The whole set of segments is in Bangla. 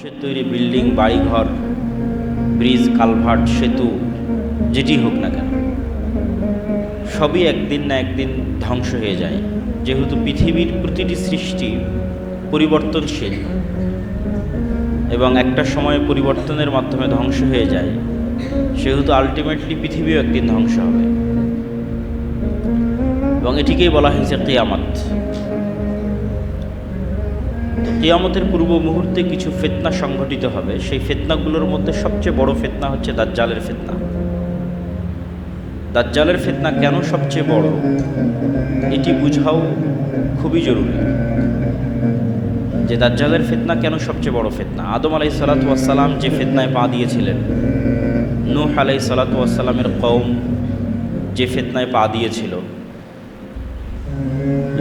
তৈরি বিল্ডিং, বাড়িঘর, ব্রিজ, কালভার্ট, সেতু যেটি হোক না কেন, সবই একদিন না একদিন ধ্বংস হয়ে যায়। যেহেতু পৃথিবীর প্রতিটি সৃষ্টি পরিবর্তনশীল এবং একটা সময়ে পরিবর্তনের মাধ্যমে ধ্বংস হয়ে যায়, সেহেতু আলটিমেটলি পৃথিবীও একদিন ধ্বংস হবে এবং এটিকেই বলা হয়েছে কিয়ামত। কিয়ামতের পূর্ব মুহূর্তে কিছু ফিতনা সংঘটিত হবে। সেই ফিতনাগুলোর মধ্যে সবচেয়ে বড় ফিতনা হচ্ছে দাজ্জালের ফিতনা। দাজ্জালের ফিতনা কেন সবচেয়ে বড়, এটি বুঝাও খুবই জরুরি যে দাজ্জালের ফিতনা কেন সবচেয়ে বড় ফিতনা। আদম আলাইহিসসালাতু ওয়াসসালাম যে ফিতনায় পা দিয়েছিলেন, নূহ আলাইহিসসালাতু ওয়াসসালামের কওম যে ফিতনায় পা দিয়েছিল,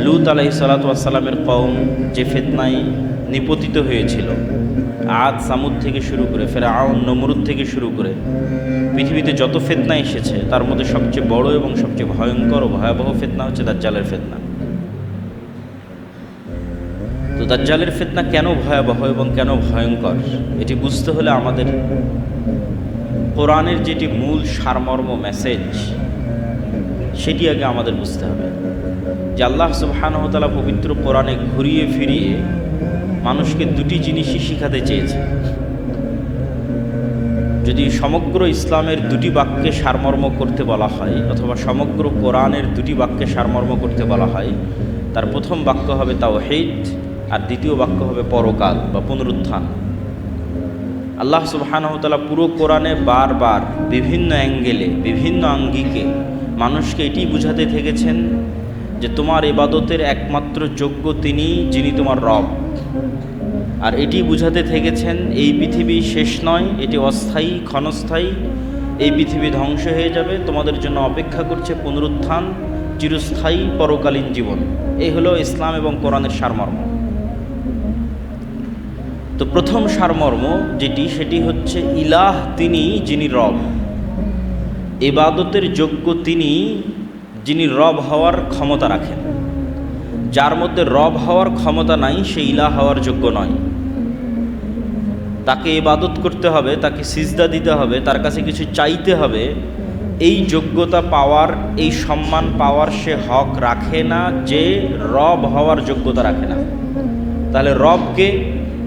লূত আলাইহিসসালাতু ওয়াসসালামের কওম যে ফিতনায় নিপতিত হয়েছিল, আদ সামুদ থেকে শুরু করে ফিরআউন নমরুদ থেকে শুরু করে পৃথিবীতে যত ফিতনা এসেছে, তার মধ্যে সবচেয়ে বড় এবং সবচেয়ে ভয়ঙ্কর ও ভয়াবহ ফিতনা হচ্ছে দাজ্জালের ফিতনা। তো দাজ্জালের ফিতনা কেন ভয়াবহ এবং কেন ভয়ঙ্কর, এটি বুঝতে হলে আমাদের কোরআনের যেটি মূল সারমর্ম মেসেজ, সেটি আগে আমাদের বুঝতে হবে। যে আল্লাহ সুবহানাহু ওয়া তাআলা পবিত্র কোরআনে ঘুরিয়ে ফিরিয়ে মানুষকে দুটি জিনিসই শিখাতে চেয়েছে। যদি সমগ্র ইসলামের দুটি বাক্যে সারমর্ম করতে বলা হয়, অথবা সমগ্র কোরআনের দুটি বাক্যে সারমর্ম করতে বলা হয়, তার প্রথম বাক্য হবে তাওহীদ আর দ্বিতীয় বাক্য হবে পরকাল বা পুনরুত্থান। আল্লাহ সুবহানাহু ওয়া তাআলা পুরো কোরআনে বারবার বিভিন্ন অ্যাঙ্গেলে বিভিন্ন আঙ্গিকে মানুষকে এটি বুঝাতে থেকেছেন যে তোমার ইবাদতের একমাত্র যোগ্য তিনি, যিনি তোমার রব। আর এটি বুঝাতে থেকেছেন এই পৃথিবী শেষ নয়, এটি অস্থায়ী, ক্ষণস্থায়ী। এই পৃথিবী ধ্বংস হয়ে যাবে, তোমাদের জন্য অপেক্ষা করছে পুনরুত্থান, চিরস্থায়ী পরকালীন জীবন। এই হলো ইসলাম এবং কোরআনের সারমর্ম। তো প্রথম সারমর্ম যেটি, সেটি হচ্ছে ইলাহ তিনি, যিনি রব। ইবাদতের যোগ্য তিনি, যিনি রব হওয়ার ক্ষমতা রাখেন। যার মধ্যে রব হওয়ার ক্ষমতা নাই, সে ইলাহ হওয়ার যোগ্য নয়। তাকে ইবাদত করতে হবে, তাকে সিজদা দিতে হবে, তার কাছে কিছু চাইতে হবে, এই যোগ্যতা পাওয়ার, এই সম্মান পাওয়ার সে হক রাখে না, যে রব হওয়ার যোগ্যতা রাখে না। তাহলে রবকে,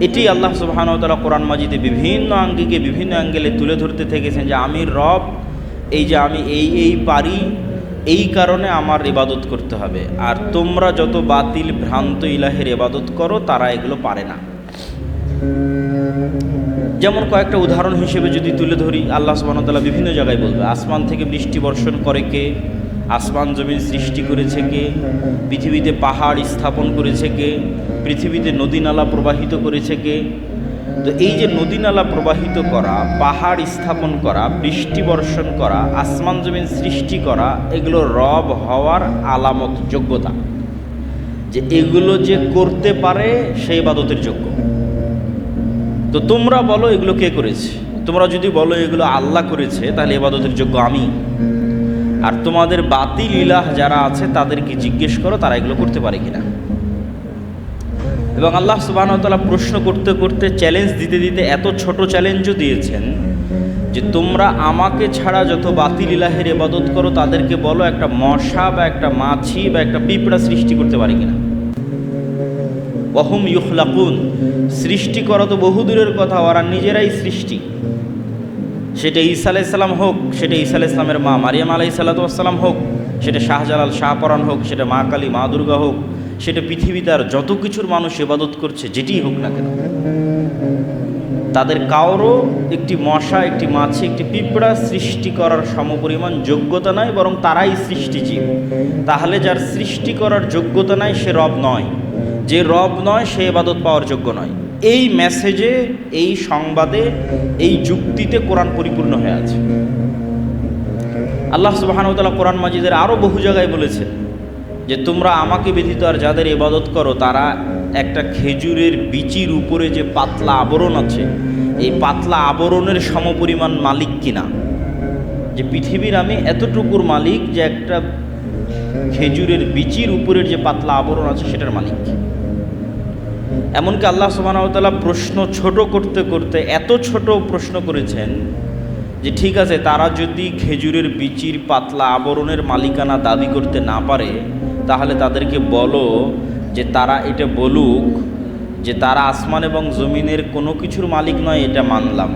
এটি আল্লাহ সুবহানাহু ওয়া তাআলা কোরআন মাজিদে বিভিন্ন আঙ্গিকে বিভিন্ন অ্যাঙ্গেলে তুলে ধরতে থেকেছেন যে আমি রব, এই যে আমি এই পারি, এই কারণে আমার ইবাদত করতে হবে। আর তোমরা যত বাতিল ভ্রান্ত ইলাহের ইবাদত করো, তারা এগুলো পারে না। যেমন কয়েকটা উদাহরণ হিসেবে যদি তুলে ধরি, আল্লাহ সুবহানাহু ওয়া তাআলা বিভিন্ন জায়গায় বলবে আসমান থেকে বৃষ্টি বর্ষণ করে কে, আসমান জমিন সৃষ্টি করেছে কে, পৃথিবীতে পাহাড় স্থাপন করেছে কে, পৃথিবীতে নদী নালা প্রবাহিত করেছে কে। তো এই যে নদী নালা প্রবাহিত করা, পাহাড় স্থাপন করা, বৃষ্টি বর্ষণ করা, আসমান জমিন সৃষ্টি করা, এগুলো রব হওয়ার আলামত, যোগ্যতা। যে এগুলো যে করতে পারে সে ইবাদতের যোগ্য। তো তোমরা বলো এগুলো কে করেছে? তোমরা যদি বলো এগুলো আল্লাহ করেছে, তাহলে ইবাদতের যোগ্য আমি। আর তোমাদের বাতিল ইলাহ যারা আছে তাদেরকে জিজ্ঞেস করো তারা এগুলো করতে পারে কিনা। এবং আল্লাহ সুবহানাহু ওয়া তাআলা প্রশ্ন করতে করতে, চ্যালেঞ্জ দিতে দিতে এত ছোট চ্যালেঞ্জও দিয়েছেন যে তোমরা আমাকে ছাড়া যত বাতিল ইলাহের ইবাদত করো, তাদেরকে বলো একটা মশা বা একটা মাছি বা একটা পিঁপড়া সৃষ্টি করতে পারে কিনা। ওয়াহুম ইউখলাকুন, সৃষ্টি করা তো বহুদূরের কথা, ওরা নিজেরাই সৃষ্টি। সেটা ঈসা আলাইহিস সালাম হোক, সেটা ঈসা আলাইহিস সালামের মা মারিয়াম আলাইহিস সালাম হোক, সেটা শাহজালাল শাহপরান হোক, সেটা মা কালী মা দুর্গা হোক, সেটা পৃথিবীতে আর যত কিছুর মানুষ ইবাদত করছে, যেটিই হোক না কেন, তাদের কারো একটি মশা, একটি মাছি, একটি পিঁপড়া সৃষ্টি করার সমপরিমাণ যোগ্যতা নাই, বরং তারাই সৃষ্টিজীব। তাহলে যার সৃষ্টি করার যোগ্যতা নাই সে রব নয়, যে রব নয় সে ইবাদত পাওয়ার যোগ্য নয়। এই মেসেজে, এই সংবাদে, এই যুক্তিতে কোরআন পরিপূর্ণ হয়ে আছে। আল্লাহ সুবহানাহু ওয়া তাআলা কোরআন মাজিদের আরও বহু জায়গায় বলেছেন যে তোমরা আমাকে ব্যতীত আর যাদের ইবাদত করো, তারা একটা খেজুরের বিচির উপরে যে পাতলা আবরণ আছে, এই পাতলা আবরণের সমপরিমাণ মালিক কিনা। যে পৃথিবীর আমি এতটুকুর মালিক যে একটা খেজুরের বিচির উপরের যে পাতলা আবরণ আছে সেটার মালিক। এমনকি আল্লাহ সুবহানাহু ওয়া তাআলা প্রশ্ন ছোট করতে করতে এত ছোট প্রশ্ন করেছেন যে ঠিক আছে, তারা যদি খেজুরের বিচির পাতলা আবরণের মালিকানা দাবি করতে না পারে, তাহলে তাদেরকে বলো যে তারা এটা বলুক যে তারা আসমান এবং জমিনের কোনো কিছুর মালিক নয়, এটা মানলাম,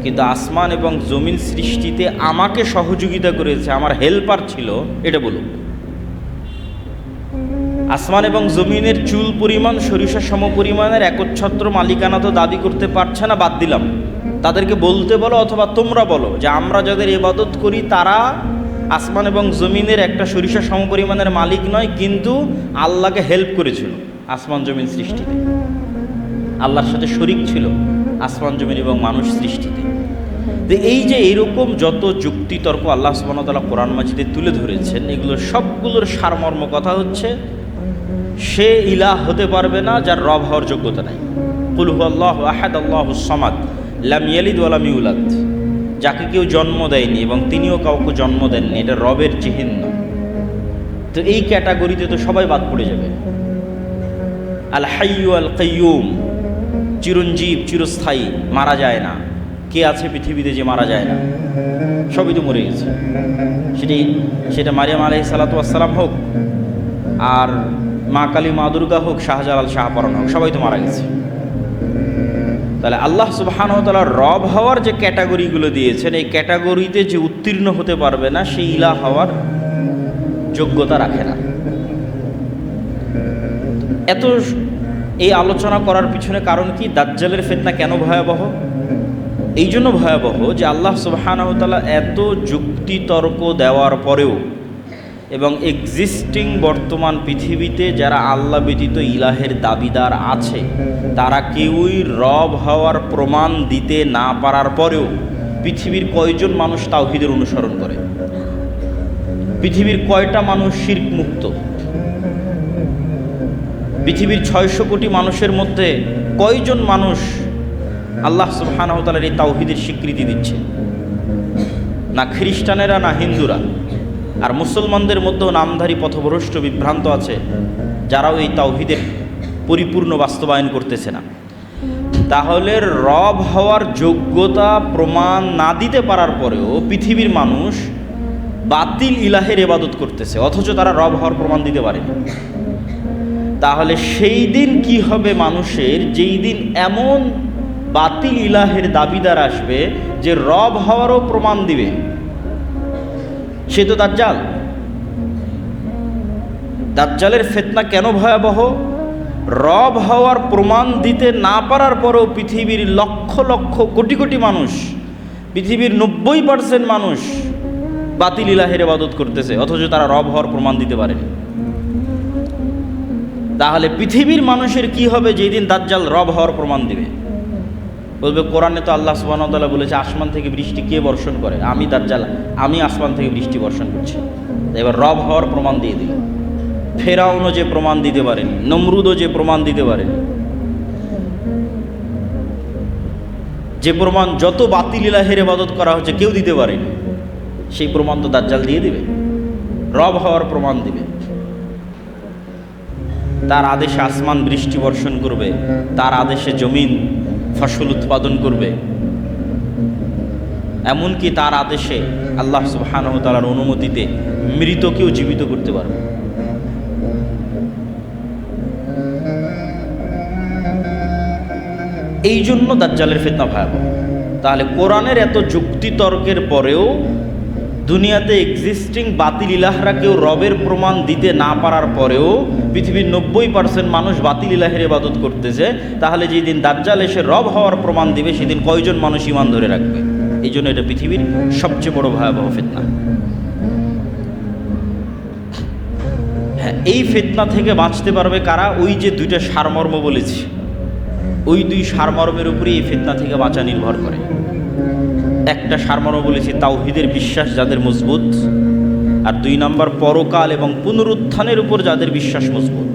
কিন্তু আসমান এবং জমিন সৃষ্টিতে আমাকে সহযোগিতা করেছে, আমার হেল্পার ছিল, এটা বলুক। আসমান এবং জমিনের চুল পরিমাণ সরিষা সম পরিমাণের একচ্ছত্র মালিকানা তো দাবি করতে পারছে না, বাদ দিলাম, তাদেরকে বলতে বলো, অথবা তোমরা বলো যে আমরা যাদের ইবাদত করি তারা আসমান এবং জমিনের একটা সরিষা সম পরিমাণের মালিক নয়, কিন্তু আল্লাহকে হেল্প করেছিল আসমান জমিন সৃষ্টিতে, আল্লাহর সাথে শরিক ছিল আসমান জমিন এবং মানুষ সৃষ্টিতে। তো এই যে এরকম যত যুক্তি তর্ক আল্লাহ সুবহানাহু ওয়া তাআলা কোরআন মাজিদে তুলে ধরেছেন, এগুলোর সবগুলোর সারমর্ম কথা হচ্ছে সে ইলাহ হতে পারবে না যার রব হওয়ার যোগ্যতা নাই। কুল হুয়াল্লাহু আহাদ আল্লাহুস সামাদ লাম ইয়ালিদ ওয়া লাম ইউলাদ, যাকে কেউ জন্ম দেয়নি এবং তিনিও কাউকে জন্ম দেননি, এটা রবের চিহ্ন। তো এই ক্যাটাগরিতে তো সবাই বাদ পড়ে যাবে। আল হাইয়্যু আল কাইয়্যুম, চিরঞ্জীব চিরস্থায়ী, মারা যায় না। কে আছে পৃথিবীতে যে মারা যায় না? সবই তো মরে গেছে। সেটা মারিয়াম আলাইহিস সালাতু ওয়াস সালাম হোক, আর মা কালী মা দুর্গা হোক, শাহজালাল শাহপরান হোক, সবাই তো মারা গেছে। তাহলে আল্লাহ সুবহানাহু ওয়া তাআলা রব হওয়ার যে ক্যাটাগরিগুলো দিয়েছেন, এই ক্যাটাগরিতে যে উত্তীর্ণ হতে পারবে না, সেই ইলাহ হওয়ার যোগ্যতা রাখে না। এত এই আলোচনা করার পিছনে কারণ কি? দাজ্জালের ফিতনা কেন ভয়াবহ? এই জন্য ভয়াবহ যে আল্লাহ সুবহানাহু ওয়া তাআলা এত যুক্তি তর্ক দেওয়ার পরেও এবং এক্সিস্টিং বর্তমান পৃথিবীতে যারা আল্লাহ ব্যতীত ইলাহের দাবিদার আছে, তারা কেউই রব হওয়ার প্রমাণ দিতে না পারার পরেও পৃথিবীর কয়জন মানুষ তাওহীদের অনুসরণ করে? পৃথিবীর কয়টা মানুষ শিরক মুক্ত? পৃথিবীর 600 কোটি মানুষের মধ্যে কয়জন মানুষ আল্লাহ সুবহানাহু ওয়া তাআলার এই তাওহীদের স্বীকৃতি দিচ্ছে? না খ্রিস্টানেরা, না হিন্দুরা। আর মুসলমানদের মধ্যেও নামধারী পথভ্রষ্ট বিভ্রান্ত আছে, যারাও এই তাওহীদের পরিপূর্ণ বাস্তবায়ন করতেছে না। তাহলে রব হওয়ার যোগ্যতা প্রমাণ না দিতে পারার পরেও পৃথিবীর মানুষ বাতিল ইলাহের ইবাদত করতেছে, অথচ তারা রব হওয়ার প্রমাণ দিতে পারেনি। তাহলে সেই দিন কি হবে মানুষের, যেই দিন এমন বাতিল ইলাহের দাবিদার আসবে যে রব হওয়ারও প্রমাণ দিবে? সে তো দাজ্জাল। দাজ্জালের ফিতনা কেন ভয়াবহ? রব হওয়ার প্রমাণ দিতে না পারার পরেও পৃথিবীর লক্ষ লক্ষ কোটি কোটি মানুষ, পৃথিবীর 90% মানুষ বাতিল ইলাহের ইবাদত করতেছে, অথচ তারা রব হওয়ার প্রমাণ দিতে পারেনি। তাহলে পৃথিবীর মানুষের কি হবে যেই দিন দাজ্জাল রব হওয়ার প্রমাণ দিবে? বলবে কোরআনে তো আল্লাহ সুবহানাহু ওয়া তাআলা বলেছে আসমান থেকে বৃষ্টি কে বর্ষণ করে? আমি দাজ্জাল, আমি আসমান থেকে বৃষ্টি বর্ষণ করছি। এবার রব হওয়ার প্রমাণ দিয়ে দিল। ফেরাউনও যে প্রমাণ দিতে পারেনি, নমরুদও যে প্রমাণ দিতে পারেনি, যে প্রমাণ যত বাতিল ইলাহের ইবাদত করা হচ্ছে কেউ দিতে পারেনি, সেই প্রমাণ তো দাজ্জাল দিয়ে দিবে, রব হওয়ার প্রমাণ দিবে। তার আদেশে আসমান বৃষ্টি বর্ষণ করবে, তার আদেশে জমিন ফসল উৎপাদন করবে, এমনকি তার আদেশে আল্লাহ সুবহানাহু ওয়া তাআলার অনুমতিতে মৃতকেও জীবিত করতে পারবে। এই জন্য দাজ্জালের ফিতনা ভয়াবহ। তাহলে কোরআনের এত যুক্তি তর্কের পরেও দুনিয়াতে এক্সিস্টিং বাতিল ইলাহরা কেউ রবের প্রমাণ দিতে না পারার পরেও পৃথিবীর 90% মানুষ বাতিল ইলাহের ইবাদত করতেছে। তাহলে যেদিন দাজ্জাল এসে রব হওয়ার প্রমাণ দিবে, সেদিন কয়জন মানুষ ঈমান ধরে রাখবে? এই জন্য এটা পৃথিবীর সবচেয়ে বড় ভয়াবহ ফিতনা। হ্যাঁ, এই ফিতনা থেকে বাঁচতে পারবে কারা? ওই যে দুইটা সারমর্ম বলেছি, ওই দুই সারমর্মের উপরে এই ফিতনা থেকে বাঁচা নির্ভর করে। একটা সারমর্ম বলেছি তাওহীদের বিশ্বাস যাদের মজবুত, আর 2 নম্বর পরকাল এবং পুনরুত্থানের উপর যাদের বিশ্বাস মজবুত।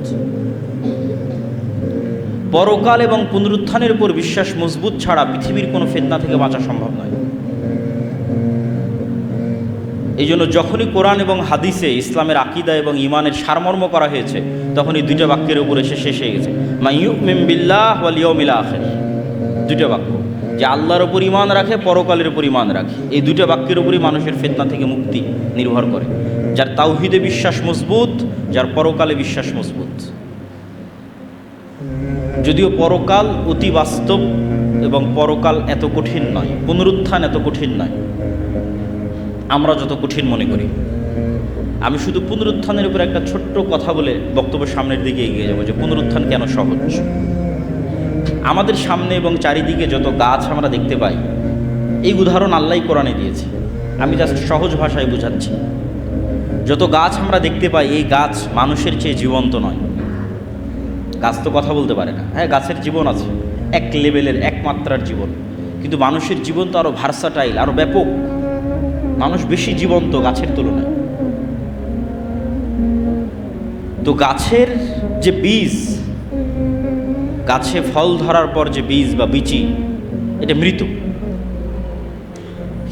পরকাল এবং পুনরুত্থানের উপর বিশ্বাস মজবুত ছাড়া পৃথিবীর কোনো ফিতনা থেকে বাঁচা সম্ভব নয়। এই জন্য যখনই কোরআন এবং হাদিসে ইসলামের আকীদা এবং ঈমানের সারমর্ম করা হয়েছে, তখন এই দুইটা বাক্যের উপরে সে শেষ হয়ে গেছে, মা ইউমিন বিল্লাহ ওয়াল ইয়াউমিল আখির। দুইটা বাক্য, যে আল্লাহর উপর ঈমান রাখে, পরকালের উপর ঈমান রাখে, এই দুইটা বাক্যের উপরই মানুষের ফিতনা থেকে মুক্তি নির্ভর করে। যার তাওহীদে বিশ্বাস মজবুত, যার পরকালে বিশ্বাস মজবুত। যদিও পরকাল অতি বাস্তব এবং পরকাল এত কঠিন নয়, পুনরুত্থান এত কঠিন নয় আমরা যত কঠিন মনে করি। আমি শুধু পুনরুত্থানের উপর একটা ছোট্ট কথা বলে বক্তব্য সামনের দিকে এগিয়ে যাবো, যে পুনরুত্থান কেন সহজ। আমাদের সামনে এবং চারিদিকে যত গাছ আমরা দেখতে পাই, এই উদাহরণ আল্লাহই কোরআনে দিয়েছে, আমি জাস্ট সহজ ভাষায় বুঝাচ্ছি। যত গাছ আমরা দেখতে পাই, এই গাছ মানুষের চেয়ে জীবন্ত নয়। গাছ তো কথা বলতে পারে না, হ্যাঁ গাছের জীবন আছে, এক লেভেলের এক মাত্রার জীবন, কিন্তু মানুষের জীবন তো আরও ভার্সাটাইল, আরও ব্যাপক। মানুষ বেশি জীবন্ত গাছের তুলনায়। তো গাছের যে বীজ, গাছে ফল ধরার পর যে বীজ বা বিচি, এটা মৃত।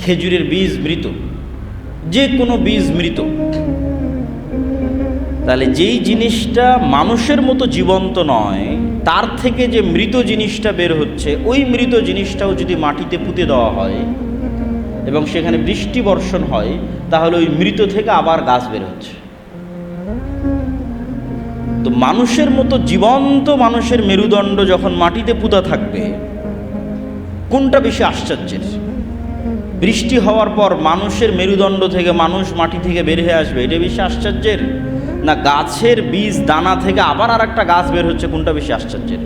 খেজুরের বীজ মৃত, যে কোনো বীজ মৃত। তাহলে যেই জিনিসটা মানুষের মতো জীবন্ত নয়, তার থেকে যে মৃত জিনিসটা বের হচ্ছে, ওই মৃত জিনিসটাও যদি মাটিতে পুঁতে দেওয়া হয় এবং সেখানে বৃষ্টি বর্ষণ হয়, তাহলে ওই মৃত থেকে আবার গাছ বের হচ্ছে। তো মানুষের মতো জীবন্ত মানুষের মেরুদণ্ড যখন মাটিতে পুঁতা থাকবে, কোনটা বেশি আশ্চর্যের? বৃষ্টি হওয়ার পর মানুষের মেরুদণ্ড থেকে মানুষ মাটি থেকে বের হয়ে আসবে, এটা বেশি আশ্চর্যের? না গাছের বীজ দানা থেকে আবার আর একটা গাছ বের হচ্ছে, কোনটা বেশি আশ্চর্যের?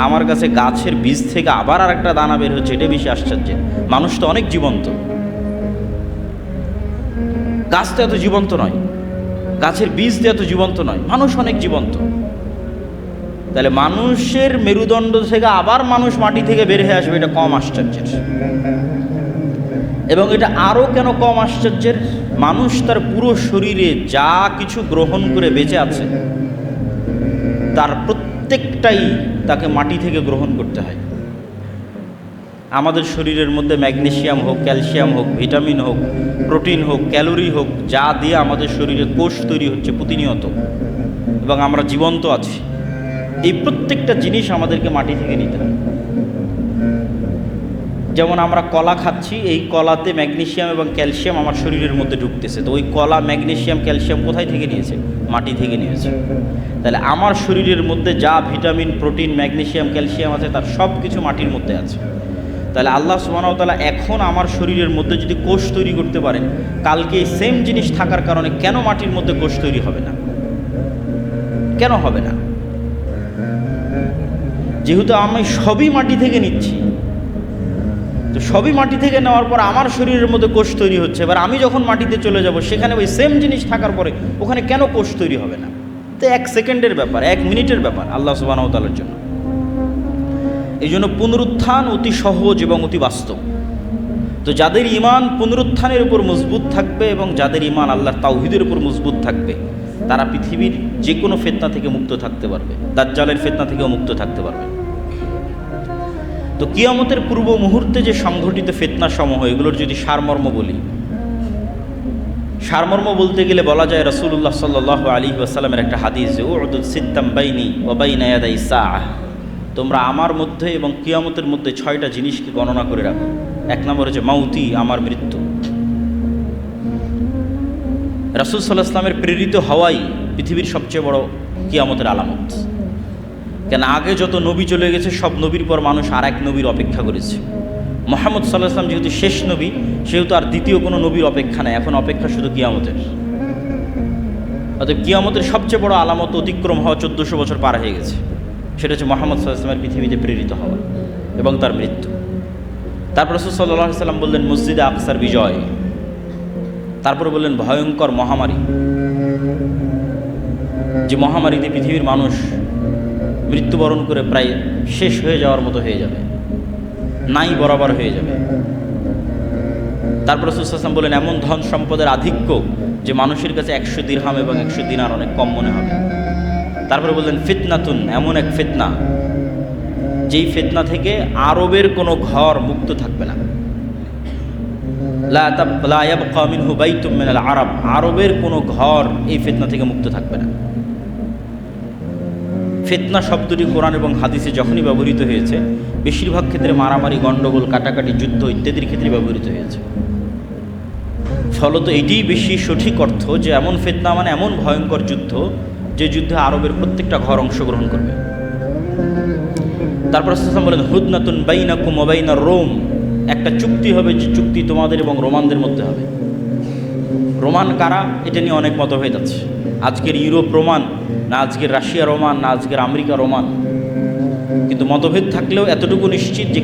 আমার কাছে গাছের বীজ থেকে আবার আর একটা দানা বের হচ্ছে, এটা বেশি আশ্চর্যের। মানুষ তো অনেক জীবন্ত, গাছ তো এত জীবন্ত নয়, গাছের বীজ তো এত জীবন্ত নয়, মানুষ অনেক জীবন্ত। তাহলে মানুষের মেরুদণ্ড থেকে আবার মানুষ মাটি থেকে বের হয়ে আসবে, এটা কম আশ্চর্যের। এবং এটা আরও কেন কম আশ্চর্যের? মানুষ তার পুরো শরীরে যা কিছু গ্রহণ করে বেঁচে আছে, তার প্রত্যেকটাই তাকে মাটি থেকে গ্রহণ করতে হয়। আমাদের শরীরের মধ্যে ম্যাগনেসিয়াম হোক, ক্যালসিয়াম হোক, ভিটামিন হোক, প্রোটিন হোক, ক্যালোরি হোক, যা দিয়ে আমাদের শরীরে কোষ তৈরি হচ্ছে প্রতিনিয়ত এবং আমরা জীবন্ত আছি, এই প্রত্যেকটা জিনিস আমাদেরকে মাটি থেকে নিতে হয়। যেমন আমরা কলা খাচ্ছি, এই কলাতে ম্যাগনেসিয়াম এবং ক্যালসিয়াম আমার শরীরের মধ্যে ঢুকতেছে, তো ওই কলা ম্যাগনেসিয়াম ক্যালসিয়াম কোথায় থেকে নিয়েছে? মাটি থেকে নিয়েছে। তাহলে আমার শরীরের মধ্যে যা ভিটামিন, প্রোটিন, ম্যাগনেসিয়াম, ক্যালসিয়াম আছে, তার সব কিছু মাটির মধ্যে আছে। তাহলে আল্লাহ সুবহানাহু ওয়া তাআলা এখন আমার শরীরের মধ্যে যদি কোষ তৈরি করতে পারেন, কালকে এই সেম জিনিস থাকার কারণে কেন মাটির মধ্যে কোষ তৈরি হবে না? কেন হবে না? যেহেতু আমি সবই মাটি থেকে নিচ্ছি, তো সবই মাটি থেকে নেওয়ার পর আমার শরীরের মধ্যে কোষ তৈরি হচ্ছে। এবার আমি যখন মাটিতে চলে যাব, সেখানে ওই সেম জিনিস থাকার পরে ওখানে কেন কোষ তৈরি হবে না? তো 1 সেকেন্ডের ব্যাপার, 1 মিনিটের ব্যাপার আল্লাহ সুবহানাহু ওয়া তাআলার জন্য। এই জন্য পুনরুত্থান অতি সহজ এবং অতি বাস্তব। তো যাদের ঈমান পুনরুত্থানের উপর মজবুত থাকবে এবং যাদের ঈমান আল্লাহর তাওহীদের উপর মজবুত থাকবে, তারা পৃথিবীর যে কোনো ফিতনা থেকে মুক্ত থাকতে পারবে, দাজ্জালের ফিতনা থেকেও মুক্ত থাকতে পারবে। তো কিয়ামতের পূর্ব মুহূর্তে যে সংঘটিত ফিতনা সমূহ, এগুলোর যদি সারমর্ম বলি, সারমর্ম বলতে গেলে বলা যায় রাসূলুল্লাহ সাল্লাল্লাহু আলাইহি ওয়াসাল্লামের একটা হাদিস, যে উ'দুদ সিত্তাম বাইনি ওয়া বাইনা ইয়াদাই সাআহ, তোমরা আমার মধ্যে এবং কিয়ামতের মধ্যে 6টা জিনিসকে গণনা করে রাখো। 1 নম্বর হচ্ছে মাউতি, আমার মৃত্যু। রাসূল সাল্লাল্লাহু আলাইহি ওয়াসাল্লামের প্রেরিত হওয়াই পৃথিবীর সবচেয়ে বড় কিয়ামতের আলামত। কেন আগে যত নবী চলে গেছে, সব নবীর পর মানুষ আর এক নবীর অপেক্ষা করেছে। মুহাম্মদ সাল্লাল্লাহু আলাইহি ওয়াসাল্লাম যেহেতু শেষ নবী, সেহেতু আর দ্বিতীয় কোনো নবীর অপেক্ষা নেই, এখন অপেক্ষা শুধু কিয়ামতের। অতএব কিয়ামতের সবচেয়ে বড় আলামত অতিক্রম হওয়া 1400 বছর পার হয়ে গেছে। সেটা হচ্ছে মুহাম্মদ সাল্লাল্লাহু আলাইহি ওয়াসাল্লামের পৃথিবীতে প্রেরিত হওয়া এবং তার মৃত্যু। তারপর রাসূল সাল্লাল্লাহু আলাইহি ওয়াসাল্লাম বললেন মসজিদে আকসার বিজয়। তারপর বললেন ভয়ঙ্কর মহামারী, যে মহামারীতে পৃথিবীর মানুষ মৃত্যুবরণ করে প্রায় শেষ হয়ে যাওয়ার মতো হয়ে যাবে, নাই বরাবর হয়ে যাবে। তারপর রাসূল সাল্লাল্লাহু আলাইহি ওয়াসাল্লাম বললেন এমন ধন সম্পদের আধিক্য যে মানুষের কাছে 100 দিরহাম এবং 100 দিনার অনেক কম মনে হবে। তারপরে বললেন ফিতনাতুন, এমন এক ফিতনা যেই ফিতনা থেকে আরবের কোনো ঘর মুক্ত থাকবে না। লা ইয়াবকা মিনহু বাইতুম মিনাল আরব, আরবের কোনো ঘর এই ফিতনা থেকে মুক্ত থাকবে না। ফিতনা শব্দটি কোরআন এবং হাদিসে যখনই ব্যবহৃত হয়েছে বেশিরভাগ ক্ষেত্রে মারামারি, গণ্ডগোল, কাটাকাটি, যুদ্ধ ইত্যাদির ক্ষেত্রে ব্যবহৃত হয়েছে। ফলত এটিই বেশি সঠিক অর্থ যে এমন ফিতনা মানে এমন ভয়ঙ্কর যুদ্ধ যে যুদ্ধে আরবের প্রত্যেকটা ঘর অংশগ্রহণ করবে। তারপর রাসূল বলেন, হুদনাতুন বাইনাকুম ওয়া বাইনার রোম, একটা চুক্তি হবে যে চুক্তি তোমাদের এবং রোমানদের মধ্যে হবে। রোমান কারা এটা নিয়ে অনেক মতভেদ আছে। আজকের ইউরোপ রোমান না আজকের রাশিয়া রোমান না আজকের আমেরিকা রোমান, কিন্তু মতভেদ থাকলেও এতটুকু নিশ্চিত যে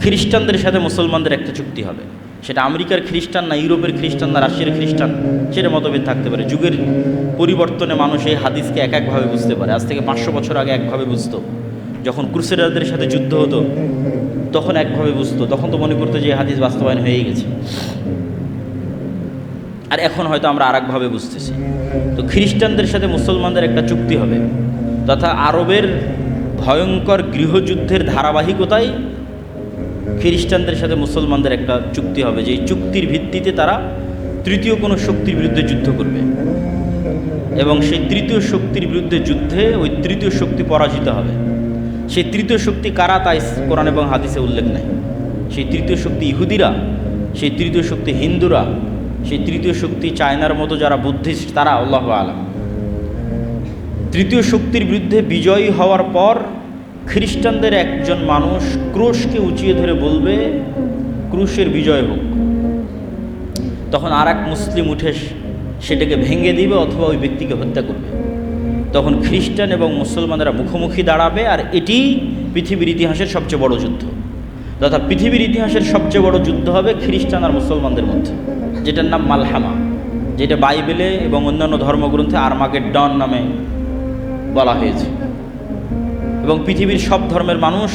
খ্রিস্টানদের সাথে মুসলমানদের একটা চুক্তি হবে। সেটা আমেরিকার খ্রিস্টান না ইউরোপের খ্রিস্টান না রাশিয়ার খ্রিস্টান, সেটা মতভেদ থাকতে পারে। যুগের পরিবর্তনে মানুষ এই হাদিসকে এক একভাবে বুঝতে পারে। আজ থেকে 500 বছর আগে একভাবে বুঝতো, যখন ক্রুসেডারদের সাথে যুদ্ধ হতো তখন একভাবে বুঝতো, তখন তো মনে করতো যে এই হাদিস বাস্তবায়ন হয়ে গেছে। আর এখন হয়তো আমরা আর একভাবে বুঝতেছি। তো খ্রিস্টানদের সাথে মুসলমানদের একটা চুক্তি হবে, তথা আরবের ভয়ঙ্কর গৃহযুদ্ধের ধারাবাহিকতায় খ্রিস্টানদের সাথে মুসলমানদের একটা চুক্তি হবে, যে এই চুক্তির ভিত্তিতে তারা তৃতীয় কোনো শক্তির বিরুদ্ধে যুদ্ধ করবে এবং সেই তৃতীয় শক্তির বিরুদ্ধে যুদ্ধে ওই তৃতীয় শক্তি পরাজিত হবে। সেই তৃতীয় শক্তি কারা তা কোরআন এবং হাদিসে উল্লেখ নাই। সেই তৃতীয় শক্তি ইহুদিরা, সেই তৃতীয় শক্তি হিন্দুরা, সেই তৃতীয় শক্তি চায়নার মতো যারা বুদ্ধিস্ট তারা, আল্লাহু আলাম। তৃতীয় শক্তির বিরুদ্ধে বিজয়ী হওয়ার পর খ্রিস্টানদের একজন মানুষ ক্রুশকে উঁচিয়ে ধরে বলবে ক্রুশের বিজয় হোক, তখন আর এক মুসলিম উঠে সেটাকে ভেঙে দিবে অথবা ওই ব্যক্তিকে হত্যা করবে। তখন খ্রিস্টান এবং মুসলমানরা মুখোমুখি দাঁড়াবে, আর এটি পৃথিবীর ইতিহাসের সবচেয়ে বড় যুদ্ধ, তথা পৃথিবীর ইতিহাসের সবচেয়ে বড় যুদ্ধ হবে খ্রিস্টান আর মুসলমানদের মধ্যে, যেটার নাম মালহামা, যেটা বাইবেলে এবং অন্যান্য ধর্মগ্রন্থে আর্মাগেড্ডন নামে বলা হয়েছে। এবং পৃথিবীর সব ধর্মের মানুষ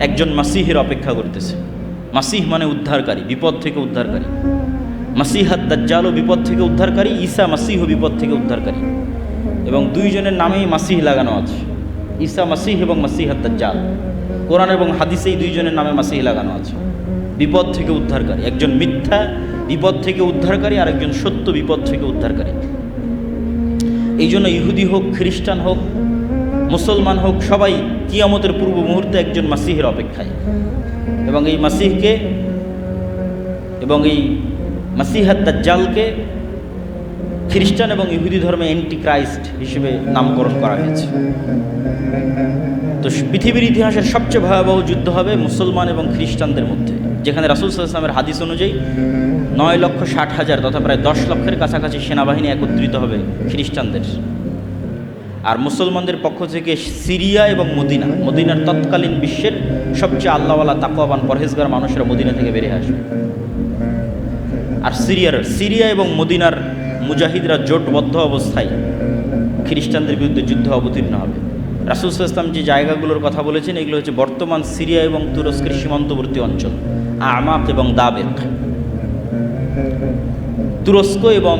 একজন মাসিহের অপেক্ষা করতেছে। মাসিহ মানে উদ্ধারকারী, বিপদ থেকে উদ্ধারকারী। মাসিহাত দাজ্জালও বিপদ থেকে উদ্ধারকারী, ঈসা মাসিহও বিপদ থেকে উদ্ধারকারী। এবং দুইজনের নামেই মাসিহ লাগানো আছে, ঈসা মাসিহ এবং মাসিহাত দাজ্জাল। কোরআন এবং হাদিসে এই দুইজনের নামে মাসিহ লাগানো আছে, বিপদ থেকে উদ্ধারকারী। একজন মিথ্যা বিপদ থেকে উদ্ধারকারী আর একজন সত্য বিপদ থেকে উদ্ধারকারী। এই জন্য ইহুদি হোক, খ্রিস্টান হোক, মুসলমান হোক, সবাই কিয়ামতের পূর্ব মুহূর্তে একজন মাসিহের অপেক্ষায়। এবং এই মাসিহকে এবং এই মাসিহাত দাজ্জালকে খ্রিস্টান এবং ইহুদি ধর্মে অ্যান্টি ক্রাইস্ট হিসেবে নামকরণ করা হয়েছে। তো পৃথিবীর ইতিহাসের সবচেয়ে ভয়াবহ যুদ্ধ হবে মুসলমান এবং খ্রিস্টানদের মধ্যে, যেখানে রাসূল সাল্লাল্লাহু আলাইহি ওয়াসাল্লামের হাদিস অনুযায়ী 9,60,000 তথা প্রায় 10 লক্ষের কাছাকাছি সেনাবাহিনী একত্রিত হবে খ্রিস্টানদের। আর মুসলমানদের পক্ষ থেকে সিরিয়া এবং মদিনার তৎকালীন বিশ্বের সবচেয়ে আল্লাহওয়ালা তাকওয়াবান পরহেজগার মানুষেরা মদিনা থেকে বেরিয়ে আসবে। আর সিরিয়া এবং মদিনার মুজাহিদরা জোটবদ্ধ অবস্থায় খ্রিস্টানদের বিরুদ্ধে যুদ্ধে অবতীর্ণ হবে। রাসূল সাল্লাল্লাহু আলাইহি ওয়াসাল্লাম যে জায়গাগুলোর কথা বলেছেন এগুলো হচ্ছে বর্তমান সিরিয়া এবং তুরস্কের সীমান্তবর্তী অঞ্চল, আমাক এবং দাবেক। তুরস্ক এবং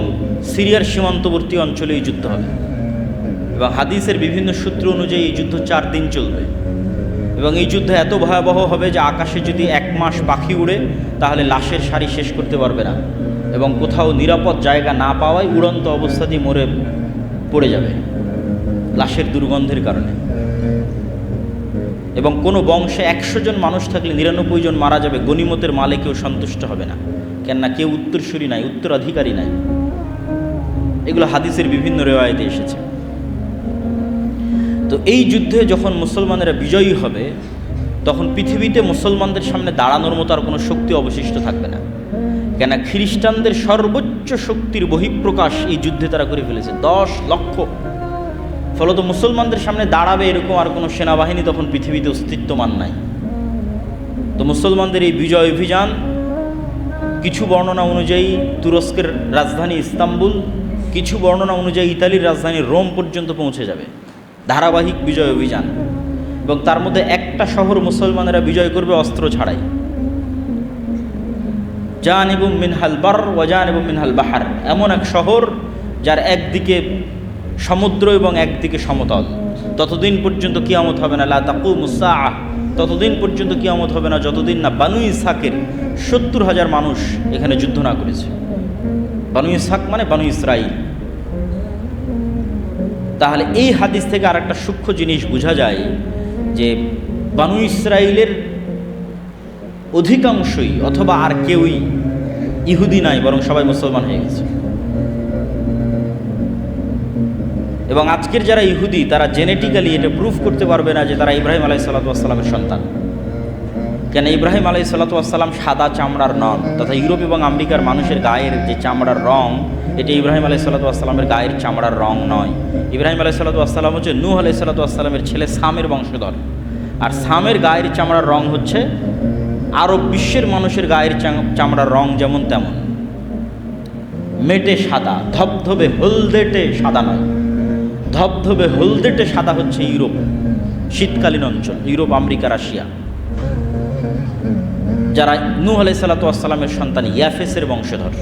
সিরিয়ার সীমান্তবর্তী অঞ্চলে এই যুদ্ধ হবে। এবং হাদিসের বিভিন্ন সূত্র অনুযায়ী এই যুদ্ধ 4 দিন চলবে। এবং এই যুদ্ধ এত ভয়াবহ হবে যে আকাশে যদি 1 মাস পাখি উড়ে তাহলে লাশের সারি শেষ করতে পারবে না, এবং কোথাও নিরাপদ জায়গা না পাওয়ায় উড়ন্ত অবস্থাতেই মরে পড়ে যাবে লাশের দুর্গন্ধের কারণে। এবং কোনো বংশে 100 জন মানুষ থাকলে 99 জন মারা যাবে, গনিমতের মালে কেউ সন্তুষ্ট হবে না, কেননা কেউ উত্তরসূরি নাই, উত্তরাধিকারী নাই। এগুলো হাদিসের বিভিন্ন রেওয়ায়েতে এসেছে। তো এই যুদ্ধে যখন মুসলমানেরা বিজয়ী হবে তখন পৃথিবীতে মুসলমানদের সামনে দাঁড়ানোর মতো আর কোনো শক্তি অবশিষ্ট থাকবে না, কেন খ্রিস্টানদের সর্বোচ্চ শক্তির বহিঃপ্রকাশ এই যুদ্ধে তারা করে ফেলেছে, 10 লক্ষ। ফলত মুসলমানদের সামনে দাঁড়াবে এরকম আর কোনো সেনাবাহিনী তখন পৃথিবীতে অস্তিত্বমান নাই। তো মুসলমানদের এই বিজয় অভিযান কিছু বর্ণনা অনুযায়ী তুরস্কের রাজধানী ইস্তাম্বুল, কিছু বর্ণনা অনুযায়ী ইতালির রাজধানী রোম পর্যন্ত পৌঁছে যাবে, ধারাবাহিক বিজয় অভিযান। এবং তার মধ্যে একটা শহর মুসলমানেরা বিজয় করবে অস্ত্র ছাড়াই, জানিবুম মিনহাল বার ওয়া জানিবুম মিনহাল বাহার, এমন এক শহর যার একদিকে সমুদ্র এবং একদিকে সমতল। ততদিন পর্যন্ত কিয়ামত হবে না, লা তাকুমুস সাআহ, ততদিন পর্যন্ত কিয়ামত হবে না যতদিন না বানু ইসহাকের 70,000 মানুষ এখানে যুদ্ধ না করেছে। বানু ইসহাক মানে বানু ইসরাইল। তাহলে এই হাদিস থেকে আর একটা সূক্ষ্ম জিনিস বোঝা যায় যে বানু ইসরাইলের অধিকাংশই অথবা আর কেউই ইহুদি নাই, বরং সবাই মুসলমান হয়ে গেছে। এবং আজকের যারা ইহুদি তারা জেনেটিক্যালি এটা প্রুফ করতে পারবে না যে তারা ইব্রাহিম আলাইহিসসালামের সন্তান। কেন ইব্রাহিম আলাইহিসসালাম সাদা চামড়ার নন, তথা ইউরোপ এবং আমেরিকার মানুষের গায়ের যে চামড়ার রং, এটা ইব্রাহিম আলাইহিসসালামের গায়ের চামড়ার রং নয়। ইব্রাহিম আলাইহিসসালাম হচ্ছে নূহ আলাইহিসসালামের ছেলে সামের বংশধর, আর সামের গায়ের চামড়ার রং হচ্ছে আরব বিশ্বের মানুষের গায়ের চামড়ার রং যেমন তেমন, মেটে সাদা, ধবধবে হলদেটে সাদা নয়। ধবধবে হলদেটে সাদা হচ্ছে ইউরোপ, শীতকালীন অঞ্চল, ইউরোপ, আমেরিকা, রাশিয়া, যারা নূহ আলাইহিসসালামের সন্তান ইয়াফেসের বংশধর।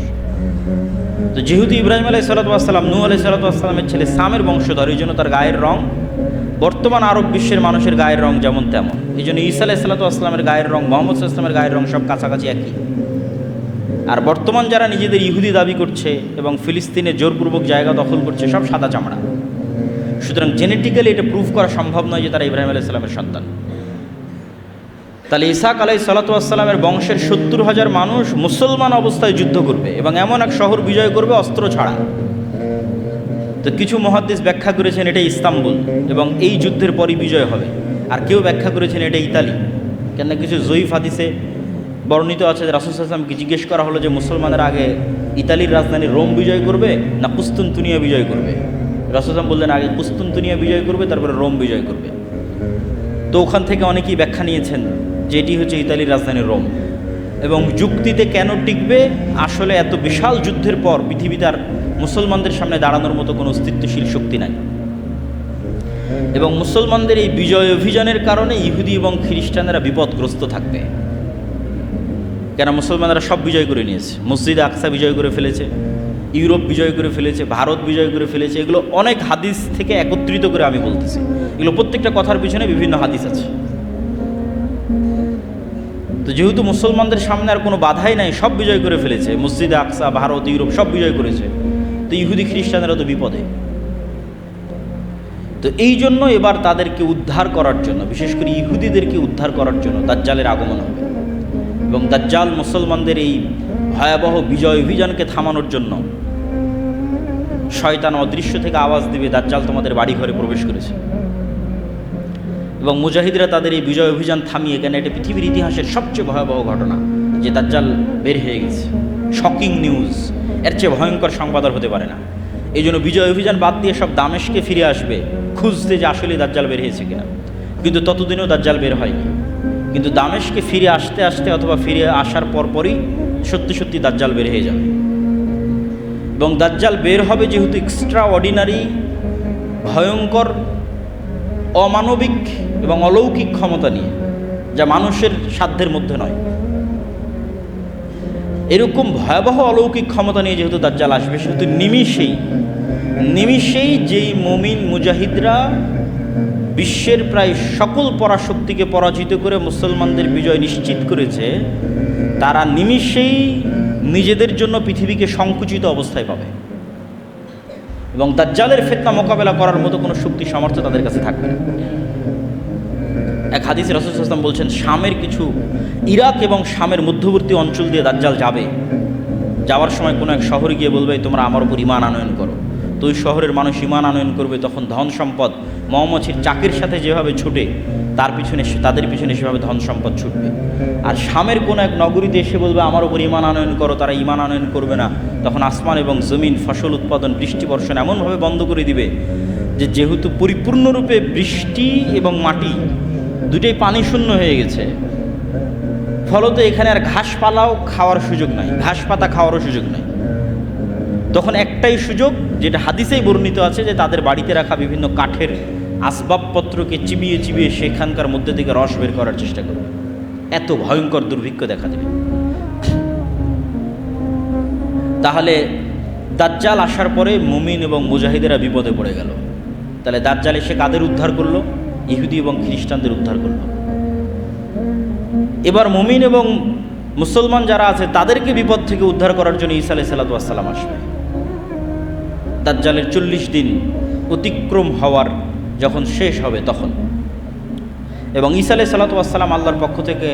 তো যেহেতু ইব্রাহিম আলাইহিসসালাম নূহ আলাইহিসসালামের ছেলে সামের বংশধর, এই জন্য তার গায়ের রং বর্তমান আরব বিশ্বের মানুষের গায়ের রং যেমন তেমন। এই জন্য ঈসা আলাইহিসসালামের গায়ের রং, মুহাম্মদ সাল্লাল্লাহু আলাইহি ওয়াসাল্লামের গায়ের রং সব কাছাকাছি একই। আর বর্তমান যারা নিজেদের ইহুদি দাবি করছে এবং ফিলিস্তিনে জোরপূর্বক জায়গা দখল করছে, সব সাদা চামড়া। সুতরাং জেনেটিক্যালি এটা প্রুভ করা সম্ভব নয় যে তারা ইব্রাহিম আলাইহিসসালামের সন্তান। তাহলে ইসহাক আলাইহিসসালামের বংশের 70,000 মানুষ মুসলমান অবস্থায় যুদ্ধ করবে এবং এমন এক শহর বিজয় করবে অস্ত্র ছাড়া। তো কিছু মুহাদ্দিস ব্যাখ্যা করেছেন এটা ইস্তাম্বুল এবং এই যুদ্ধের পরই বিজয় হবে, আর কেউ ব্যাখ্যা করেছেন এটা ইতালি। কেন কিছু জয়ীফ হাদিসে বর্ণিত আছে যে রাসূল সাল্লাল্লাহু আলাইহি ওয়াসাল্লামকে জিজ্ঞেস করা হলো যে মুসলমানরা আগে ইতালির রাজধানী রোম বিজয় করবে না কুস্তুনতুনিয়া বিজয় করবে। রাসূল সাল্লাল্লাহু আলাইহি ওয়াসাল্লাম বললেন আগে কুস্তুনতুনিয়া বিজয় করবে, তারপরে রোম বিজয় করবে। তো ওখান থেকে অনেকেই ব্যাখ্যা নিয়েছেন যে এটি হচ্ছে ইতালির রাজধানী রোম। এবং যুক্তিতে কেন টিকবে, আসলে এত বিশাল যুদ্ধের পর পৃথিবীতে আর মুসলমানদের সামনে দাঁড়ানোর মতো কোনো অস্তিত্বশীল শক্তি নাই। এবং মুসলমানদের এই বিজয় অভিযানের কারণে ইহুদি এবং খ্রিস্টানেরা বিপদগ্রস্ত থাকবে। কেন মুসলমানরা সব বিজয় করে নিয়েছে, মসজিদে আকসা বিজয় করে ফেলেছে, ইউরোপ বিজয় করে ফেলেছে, ভারত বিজয় করে ফেলেছে। এগুলো অনেক হাদিস থেকে একত্রিত করে আমি বলতেছি, এগুলো প্রত্যেকটা কথার পিছনে বিভিন্ন হাদিস আছে। তো যেহেতু মুসলমানদের সামনে আর কোনো বাধাই নাই, সব বিজয় করে ফেলেছে, মসজিদে আকসা, ভারত, ইউরোপ সব বিজয় করেছে, তো ইহুদি খ্রিস্টানেরা তো বিপদে। তো এই জন্য এবার তাদেরকে উদ্ধার করার জন্য, বিশেষ করে ইহুদিদেরকে উদ্ধার করার জন্য দাজ্জালের আগমন হবে। এবং দাজ্জাল মুসলমানদের এই ভয়াবহ বিজয় অভিযানকে থামানোর জন্য শয়তান অদৃশ্য থেকে আওয়াজ দিবে, দাজ্জাল তোমাদের বাড়ি ঘরে প্রবেশ করেছে। এবং মুজাহিদরা তাদের এই বিজয় অভিযান থামিয়ে, কেন এটা পৃথিবীর ইতিহাসের সবচেয়ে ভয়াবহ ঘটনা যে দাজ্জাল বের হয়ে গেছে, শকিং নিউজ, এর চেয়ে ভয়ঙ্কর সংবাদ আর হতে পারে না। এই জন্য বিজয় অভিযান বাদ দিয়ে সব দামেশকে ফিরে আসবে খুঁজতে যে আসলে দাজ্জাল বের হয়েছে কিনা। কিন্তু ততদিনেও দাজ্জাল বের হয়নি। কিন্তু দামেশকে ফিরে আসতে আসতে অথবা ফিরে আসার পরপরই সত্যি সত্যি দাজ্জাল বের হয়ে যাবে। এবং দাজ্জাল বের হবে যেহেতু এক্সট্রা অর্ডিনারি, ভয়ঙ্কর, অমানবিক এবং অলৌকিক ক্ষমতা নিয়ে, যা মানুষের সাধ্যের মধ্যে নয়, এরকম ভয়াবহ অলৌকিক ক্ষমতা নিয়ে যেহেতু দাজ্জাল আসবে, সেহেতু নিমিষেই যেই মুমিন মুজাহিদরা বিশ্বের প্রায় সকল পরাশক্তিকে পরাজিত করে মুসলমানদের বিজয় নিশ্চিত করেছে, তারা নিমিষেই নিজেদের জন্য পৃথিবীকে সংকুচিত অবস্থায় পাবে এবং দাজ্জালের ফিতনা মোকাবেলা করার মতো কোনো শক্তি সামর্থ্য তাদের কাছে থাকবে না। এক হাদিসে রাসূল সাল্লাল্লাহু আলাইহি ওয়াসাল্লাম বলছেন, শামের কিছু, ইরাক এবং শামের মধ্যবর্তী অঞ্চল দিয়ে দাজ্জাল যাবে। যাওয়ার সময় কোনো এক শহরে গিয়ে বলবে তোমরা আমার উপর ঈমান আনয়ন করো। তো ওই শহরের মানুষ ঈমান আনয়ন করবে, তখন ধন সম্পদ মৌমাছির চাকের সাথে যেভাবে ছুটে তাদের পিছনে সেভাবে ধন সম্পদ ছুটবে। আর শামের কোনো এক নগরীতে এসে বলবে আমার উপর ঈমান আনয়ন করো, তারা ঈমান আনয়ন করবে না। তখন আসমান এবং জমিন, ফসল উৎপাদন, বৃষ্টি বর্ষণ এমনভাবে বন্ধ করে দিবে যে যেহেতু পরিপূর্ণরূপে বৃষ্টি এবং মাটি দুটোই পানি শূন্য হয়ে গেছে, ফলত এখানে আর ঘাসপালাও খাওয়ার সুযোগ নাই, ঘাস পাতা খাওয়ারও সুযোগ নাই। তখন একটাই সুযোগ, যেটা হাদিসেই বর্ণিত আছে, যে তাদের বাড়িতে রাখা বিভিন্ন কাঠের আসবাবপত্রকে চিবিয়ে চিবিয়ে সেখানকার মধ্যে থেকে রস বের করার চেষ্টা করবে। এত ভয়ঙ্কর দুর্ভিক্ষ দেখা দেবে। তাহলে দাজ্জাল আসার পরে মুমিন এবং মুজাহিদেরা বিপদে পড়ে গেল। তাহলে দাজ্জাল এসে কাদের উদ্ধার করলো? ইহুদি এবং খ্রিস্টানদের উদ্ধার করলো। এবার মুমিন এবং মুসলমান যারা আছে তাদেরকে বিপদ থেকে উদ্ধার করার জন্য ঈসা আলাইহিস সালাম আসবে। দাজ্জালের 40 দিন অতিক্রম হওয়ার যখন শেষ হবে তখন, এবং ঈসা আলাইহিস সালাম আল্লাহর পক্ষ থেকে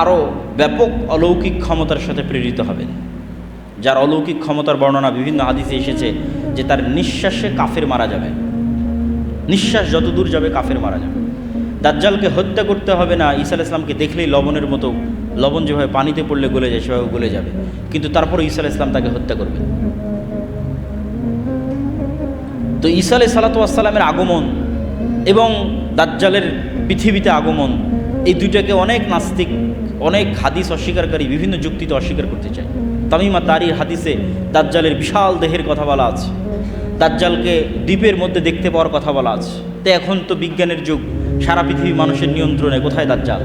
আরও ব্যাপক অলৌকিক ক্ষমতার সাথে প্রেরিত হবেন, যার অলৌকিক ক্ষমতার বর্ণনা বিভিন্ন হাদিসে এসেছে যে তার নিঃশ্বাসে কাফের মারা যাবে, নিঃশ্বাস যত দূর যাবে কাফের মারা যাবে। দাজ্জালকে হত্যা করতে হবে না, ঈসা আলাইহিস সালামকে দেখলেই লবণের মতো, লবণ যেভাবে পানিতে পড়লে গলে যায় সেভাবে গলে যাবে, কিন্তু তারপরে ঈসা আলাইহিস সালাম তাকে হত্যা করবে। তো ঈসা আলাইহিস সালামের আগমন এবং দাজ্জালের পৃথিবীতে আগমন, এই দুইটাকে অনেক নাস্তিক, অনেক হাদিস অস্বীকারী বিভিন্ন যুক্তিতে অস্বীকার করতে চায়। তামিমা তারির হাদিসে দাজ্জালের বিশাল দেহের কথা বলা আছে, দাজ্জালকে দ্বীপের মধ্যে দেখতে পাওয়ার কথা বলা আছে। তো এখন তো বিজ্ঞানের যুগ, সারা পৃথিবী মানুষের নিয়ন্ত্রণে, কোথায় দাজ্জাল?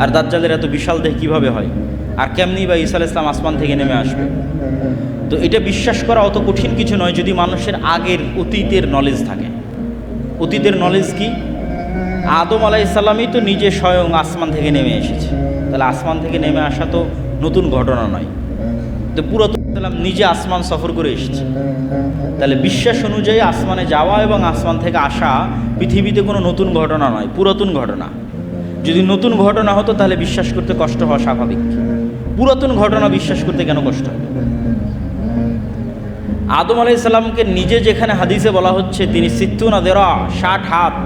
আর দাজ্জালের এত বিশাল দেহ কিভাবে হয়, আর কেমনি বা ঈসা আলাইহিস সালাম আসমান থেকে নেমে আসবে? তো এটা বিশ্বাস করা অত কঠিন কিছু নয় যদি মানুষের আগের অতীতের নলেজ থাকে। অতীতের নলেজ কি? আদম আলাইহিস সালামই তো নিজে স্বয়ং আসমান থেকে নেমে এসেছে, তাহলে আসমান থেকে নেমে আসা তো নতুন ঘটনা নয়। তো পুরাতন সালাম নিজে আসমান সফর করে এসেছে, তাহলে বিশ্বাস অনুযায়ী আসমানে যাওয়া এবং আসমান থেকে আসা পৃথিবীতে কোনো নতুন ঘটনা নয়, পুরাতন ঘটনা। যদি নতুন ঘটনা হতো তাহলে বিশ্বাস করতে কষ্ট হওয়া স্বাভাবিক, পুরাতন ঘটনা বিশ্বাস করতে কেন কষ্ট হবে? আদম আলাইহিস সালামকে নিজে যেখানে হাদিসে বলা হচ্ছে তিনি 60 হাত,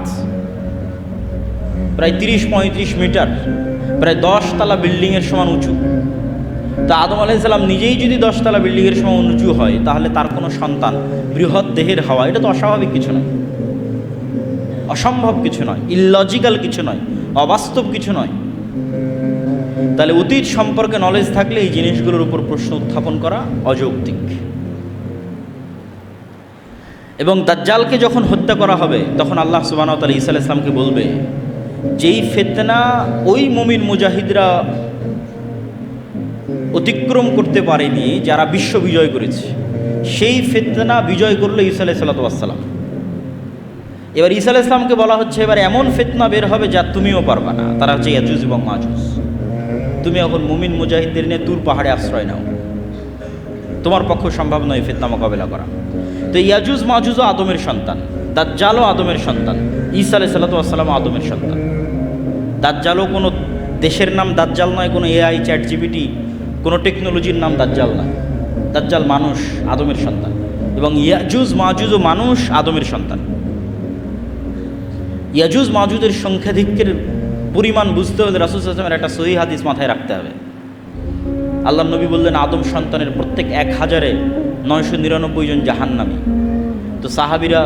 প্রায় 30-35 মিটার, প্রায় 10 তলা বিল্ডিংয়ের সমান উঁচু। তা আদম আলাইহিস সালাম নিজেই যদি 10 তলা বিল্ডিংয়ের সমান উঁচু হয়, তাহলে তার কোনো সন্তান বৃহৎ দেহের হওয়া এটা তো অস্বাভাবিক কিছু নয়, অসম্ভব কিছু নয়, ইললজিক্যাল কিছু নয়, অবাস্তব কিছু নয়। তাহলে অতীত সম্পর্কে নলেজ থাকলে এই জিনিসগুলোর উপর প্রশ্ন উত্থাপন করা অযৌক্তিক। এবং দাজ্জালকে যখন হত্যা করা হবে তখন আল্লাহ সুবহানাহু ওয়া তাআলা ঈসা আলাইহিস সালামকে বলবে, যেই ফিতনা ওই মুমিন মুজাহিদরা অতিক্রম করতে পারেনি যারা বিশ্ব বিজয় করেছে, সেই ফিতনা বিজয় করলো ঈসা আলাইহিস সালাম। এবার ঈসা আলাইহিস সালামকে বলা হচ্ছে এবার এমন ফিতনা বের হবে যা তুমিও পারবা না, তারা হচ্ছে ইয়াজুজ এবং মাজুজ। তুমি এখন মুমিন মুজাহিদদের নিয়ে তুর পাহাড়ে আশ্রয় নাও, তোমার পক্ষে সম্ভব নয় ফিতনা মোকাবেলা করা। তো ইয়াজুজ মাজুজও আদমের সন্তান, দাজ্জালও আদমের সন্তান, ঈসা আলাইহিস সালামও আদমের সন্তান। দাজ্জালও কোনো দেশের নাম দাজ্জাল নয়, কোনো এআই চ্যাট জিপিটি কোনো টেকনোলজির নাম দাজ্জাল নয়। দাজ্জাল মানুষ, আদমের সন্তান, এবং ইয়াজুজ মাজুজও মানুষ, আদমের সন্তান। ইয়াজুজ মাজুজের সংখ্যাধিক্যের পরিমাণ বুঝতে হলে রাসূল সাল্লাল্লাহু আলাইহি ওয়াসাল্লামের একটা সহিহ হাদিস মাথায় রাখতে হবে। আল্লাহর নবী বললেন আদম সন্তানের প্রত্যেক 1000-এ 999 জন জাহান্নামী। তো সাহাবীরা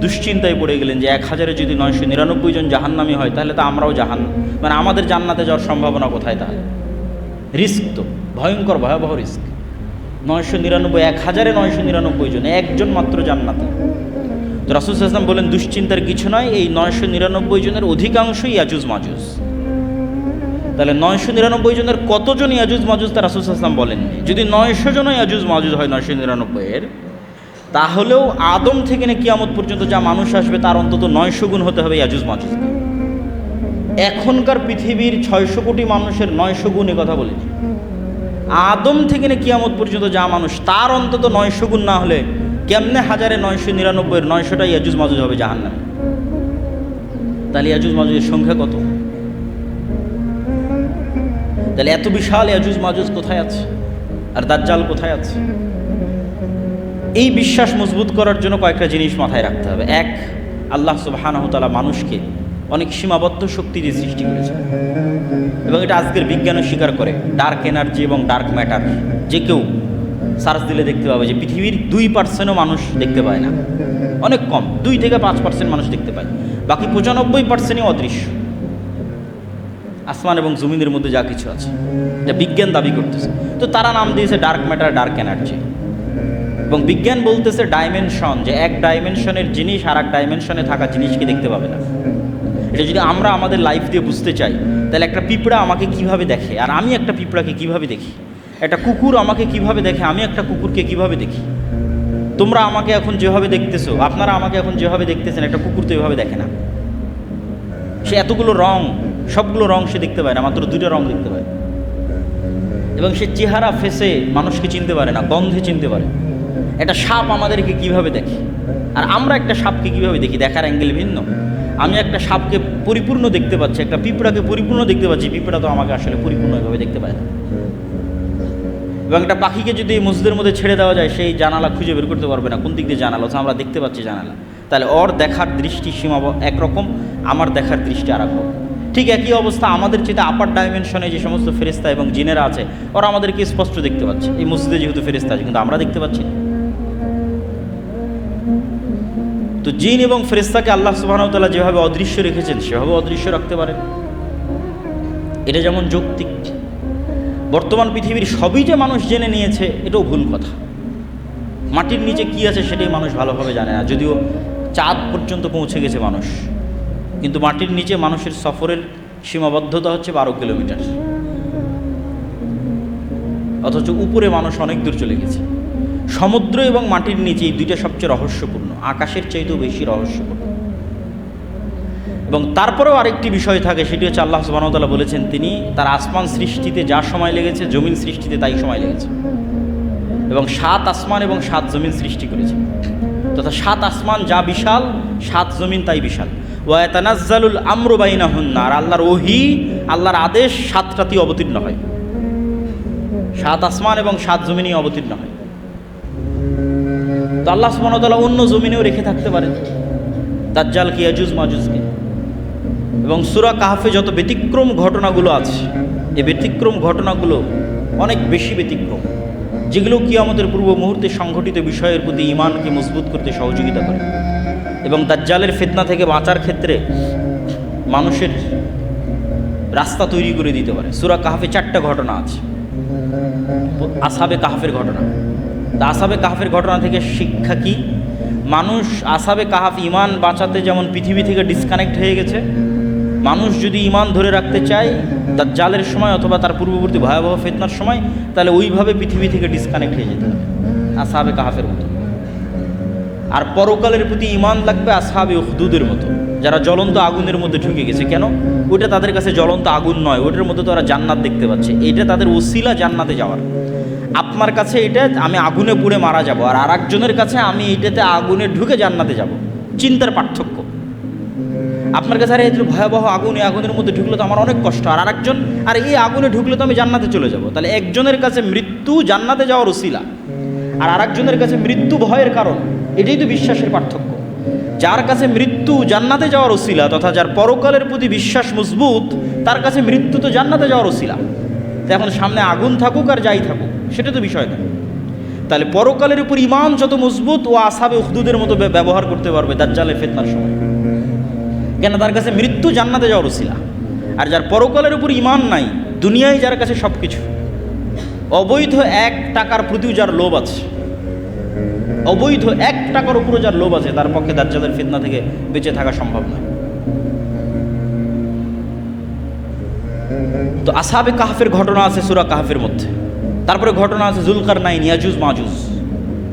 দুশ্চিন্তায় পড়ে গেলেন যে 1000-এ যদি 999 জন জাহান্নামী হয় তাহলে তো আমরাও মানে আমাদের জান্নাতে যাওয়ার সম্ভাবনা কোথায়? তাহলে রিস্ক তো ভয়ঙ্কর, ভয়াবহ রিস্ক। 999, 1000-এ 999 জন, একজন মাত্র জান্নাতে। তো রাসূল সাল্লাল্লাহু আলাইহি ওয়াসাল্লাম বলেন দুশ্চিন্তার কিছু নয়, এই 999 জনের অধিকাংশই ইয়াজুজ মাজুজ। তাহলে 999 জনের কতজন ইয়াজুজ মাজুজ তা রাসূল সাল্লাল্লাহু আলাইহি ওয়াসাল্লাম বলেননি। যদি 900 জন ইয়াজুজ মাজুজ হয় 999-এর, তাহলেও আদম থেকে নিয়ে কিয়ামত পর্যন্ত যা মানুষ আসবে তার অন্তত 900 গুণ হতে হবে ইয়াজুজ মাজুজ। এখনকার পৃথিবীর 600 কোটি মানুষের 900 গুণ, এ কথা বলিনি। আদম থেকে নিয়ে কিয়ামত পর্যন্ত যা মানুষ তার অন্তত 900 গুণ না হলে কেমনে 1000-এ 999-এর 900টা ইয়াজুজ মাজুজ হবে জাহান্নামে? তাহলে ইয়াজুজ মাজুজের সংখ্যা কত? তাহলে এত বিশাল ইয়াজুজ মাজুজ কোথায় আছে, আর দাজ্জাল কোথায় আছে? এই বিশ্বাস মজবুত করার জন্য কয়েকটা জিনিস মাথায় রাখতে হবে। এক, আল্লাহ সুবহানাহু ওয়া তাআলা মানুষকে অনেক সীমাবদ্ধ শক্তি দিয়ে সৃষ্টি করেছে, এবং এটা আজকের বিজ্ঞানও স্বীকার করে। ডার্ক এনার্জি এবং ডার্ক ম্যাটার যে কেউ সার্চ দিলে দেখতে পাবে যে পৃথিবীর 2%ও মানুষ দেখতে পায় না, অনেক কম, 2 থেকে 5% মানুষ দেখতে পায়, বাকি 95%ই অদৃশ্য। আসমান এবং জমিনের মধ্যে যা কিছু আছে যা বিজ্ঞান দাবি করতেছে, তো তারা নাম দিয়েছে ডার্ক ম্যাটার, ডার্ক এনার্জি। এবং বিজ্ঞান বলতেছে ডাইমেনশন, যে এক ডাইমেনশনের জিনিস আর এক ডাইমেনশনে থাকা জিনিসকে দেখতে পাবে না। এটা যদি আমরা আমাদের লাইফ দিয়ে বুঝতে চাই, তাহলে একটা পিঁপড়া আমাকে কিভাবে দেখে আর আমি একটা পিঁপড়াকে কিভাবে দেখি, একটা কুকুর আমাকে কিভাবে দেখে আমি একটা কুকুরকে কিভাবে দেখি, তোমরা আমাকে এখন যেভাবে দেখতেছো, আপনারা আমাকে এখন যেভাবে দেখতেছেন, একটা কুকুর তো এভাবে দেখে না। সে এতগুলো রং সবগুলো রং সে দেখতে পায় না, মাত্র 2টা রং দেখতে পায়। এবং সে চেহারা ফেসে মানুষকে চিনতে পারে না, গন্ধে চিনতে পারে। একটা সাপ আমাদেরকে কিভাবে দেখে, আর আমরা একটা সাপকে কিভাবে দেখি, দেখার অ্যাঙ্গেল ভিন্ন। আমি একটা সাপকে পরিপূর্ণ দেখতে পাচ্ছি, একটা পিঁপড়াকে পরিপূর্ণ দেখতে পাচ্ছি, পিঁপড়া তো আমাকে আসলে পরিপূর্ণভাবে দেখতে পায় না। এবং একটা পাখিকে যদি মসজিদের মধ্যে ছেড়ে দেওয়া যায়, সেই জানালা খুঁজে বের করতে পারবে না কোন দিক দিয়ে জানালা, আমরা দেখতে পাচ্ছি জানালা। তাহলে ওর দেখার দৃষ্টি সীমা একরকম, আমার দেখার দৃষ্টি আর এক রকম। ঠিক একই অবস্থা আমাদের যেটা আপার ডাইমেনশনে যে সমস্ত ফেরেশতা এবং জিনেরা আছে, ওরা আমাদেরকে স্পষ্ট দেখতে পাচ্ছে। এই মসজিদে যেহেতু ফেরেশতা আছে, কিন্তু আমরা দেখতে পাচ্ছি না। তো জিন এবং ফেরেশতাকে আল্লাহ সুবহানাহু ওয়া তাআলা যেভাবে অদৃশ্য রেখেছেন, সেভাবে অদৃশ্য রাখতে পারেন। এটা যেমন যৌক্তিক। বর্তমান পৃথিবীর সবই যে মানুষ জেনে নিয়েছে, এটাও ভুল কথা। মাটির নিচে কি আছে সেটাই মানুষ ভালোভাবে জানে না, যদিও চাঁদ পর্যন্ত পৌঁছে গেছে মানুষ, কিন্তু মাটির নিচে মানুষের সফরের সীমাবদ্ধতা হচ্ছে 12 কিলোমিটার, অথচ উপরে মানুষ অনেক দূর চলে গেছে। সমুদ্র এবং মাটির নিচে এই দুইটা সবচেয়ে রহস্যপূর্ণ, আকাশের চাইতেও বেশি রহস্যপূর্ণ। এবং তারপরেও আরেকটি বিষয় থাকে, সেটি হচ্ছে আল্লাহ সুবহানাহু ওয়া তাআলা বলেছেন তিনি তার আসমান সৃষ্টিতে যা সময় লেগেছে, জমিন সৃষ্টিতে তাই সময় লেগেছে। এবং 7 আসমান এবং 7 জমিন সৃষ্টি করেছে, তথা 7 আসমান যা বিশাল, 7 জমিন তাই বিশাল। ওয়া ইয়াতানাজ্জালুল আমরু বাইনাহুন্না, আর আল্লাহর ওহী, আল্লাহর আদেশ 7টাতেই অবতীর্ণ হয়। 7 আসমান এবং 7 জমিনই অবতীর্ণ হয়। তো আল্লাহ সুবহানাহু ওয়া তাআলা অন্য জমিনেও রেখে থাকতে পারেন দাজ্জালকে, ইয়াজুজ মাজুজকে। এবং সূরা কাহফে যত ব্যতিক্রম ঘটনাগুলো আছে, এই ব্যতিক্রম ঘটনাগুলো অনেক বেশি ব্যতিক্রম, যেগুলো কিয়ামতের পূর্ব মুহূর্তে সংঘটিত বিষয়ের প্রতি ঈমানকে মজবুত করতে সহযোগিতা করে এবং দাজ্জালের ফিতনা থেকে বাঁচার ক্ষেত্রে মানুষের রাস্তা তৈরি করে দিতে পারে। সূরা কাহফে 4টা ঘটনা আছে। আসহাবে কাহফের ঘটনা, তা আসহাবে কাহফের ঘটনা থেকে শিক্ষা কি? মানুষ আসহাবে কাহফ ঈমান বাঁচাতে যেমন পৃথিবী থেকে ডিসকানেক্ট হয়ে গেছে, মানুষ যদি ঈমান ধরে রাখতে চায় দাজ্জালের সময় অথবা তার পূর্ববর্তী ভয়াবহ ফিতনার সময়, তাহলে ওইভাবে পৃথিবী থেকে ডিসকানেক্ট হয়ে যেতে হবে আসহাবে কাহফের মতো। আর পরকালের প্রতি ঈমান লাগবে আসহাবে উখদুদের মতো, যারা জ্বলন্ত আগুনের মধ্যে ঢুকে গেছে। কেন? ওইটা তাদের কাছে জ্বলন্ত আগুন নয়, ওইটার মধ্যে তো ওরা জান্নাত দেখতে পাচ্ছে, এটা তাদের ওসিলা জান্নাতে যাওয়ার। আপনার কাছে এটা আমি আগুনে পুড়ে মারা যাব, আর আরেকজনের কাছে আমি এইটাতে আগুনে ঢুকে জান্নাতে যাব। চিন্তার পার্থক্য। আপনার কাছে আরে এত ভয়াবহ আগুন, এই আগুনের মধ্যে ঢুকলে তো আমার অনেক কষ্ট, আর আরেকজন আর এই আগুনে ঢুকলে তো আমি জান্নাতে চলে যাব। তাহলে একজনের কাছে মৃত্যু জান্নাতে যাওয়ার ওসিলা, আর আরেকজনের কাছে মৃত্যু ভয়ের কারণ। এটাই তো বিশ্বাসের পার্থক্য। যার কাছে মৃত্যু জান্নাতে যাওয়ার ওসিলা, তথা যার পরকালের প্রতি বিশ্বাস মজবুত, তার কাছে মৃত্যু তো জান্নাতে যাওয়ার ওসিলা। তো এখন সামনে আগুন থাকুক আর যাই থাকুক, সেটা তো বিষয় না। তাহলে পরকালের উপর ঈমান যত মজবুত, ও আসহাবে উখদুদের মতো ব্যবহার করতে পারবে দাজ্জালের ফিতনার সময়। কেন? তার কাছে মৃত্যু জান্নাতে যাওয়ার ওসিলা। আর যার পরকালের উপর ঈমান নাই, দুনিয়ায় যার কাছে সব কিছু, অবৈধ 1 টাকার প্রতিও যার লোভ আছে, অবৈধ 1 টাকার উপরে যার লোভ আছে, তার পক্ষে দাজ্জালের ফিতনা থেকে বেঁচে থাকা সম্ভব নয়। তো আসহাবে কাহফের ঘটনা আছে সূরা কাহফের মধ্যে। তারপরে ঘটনা আছে যুলকারনাইন, ইয়াজুজ মাজুজ।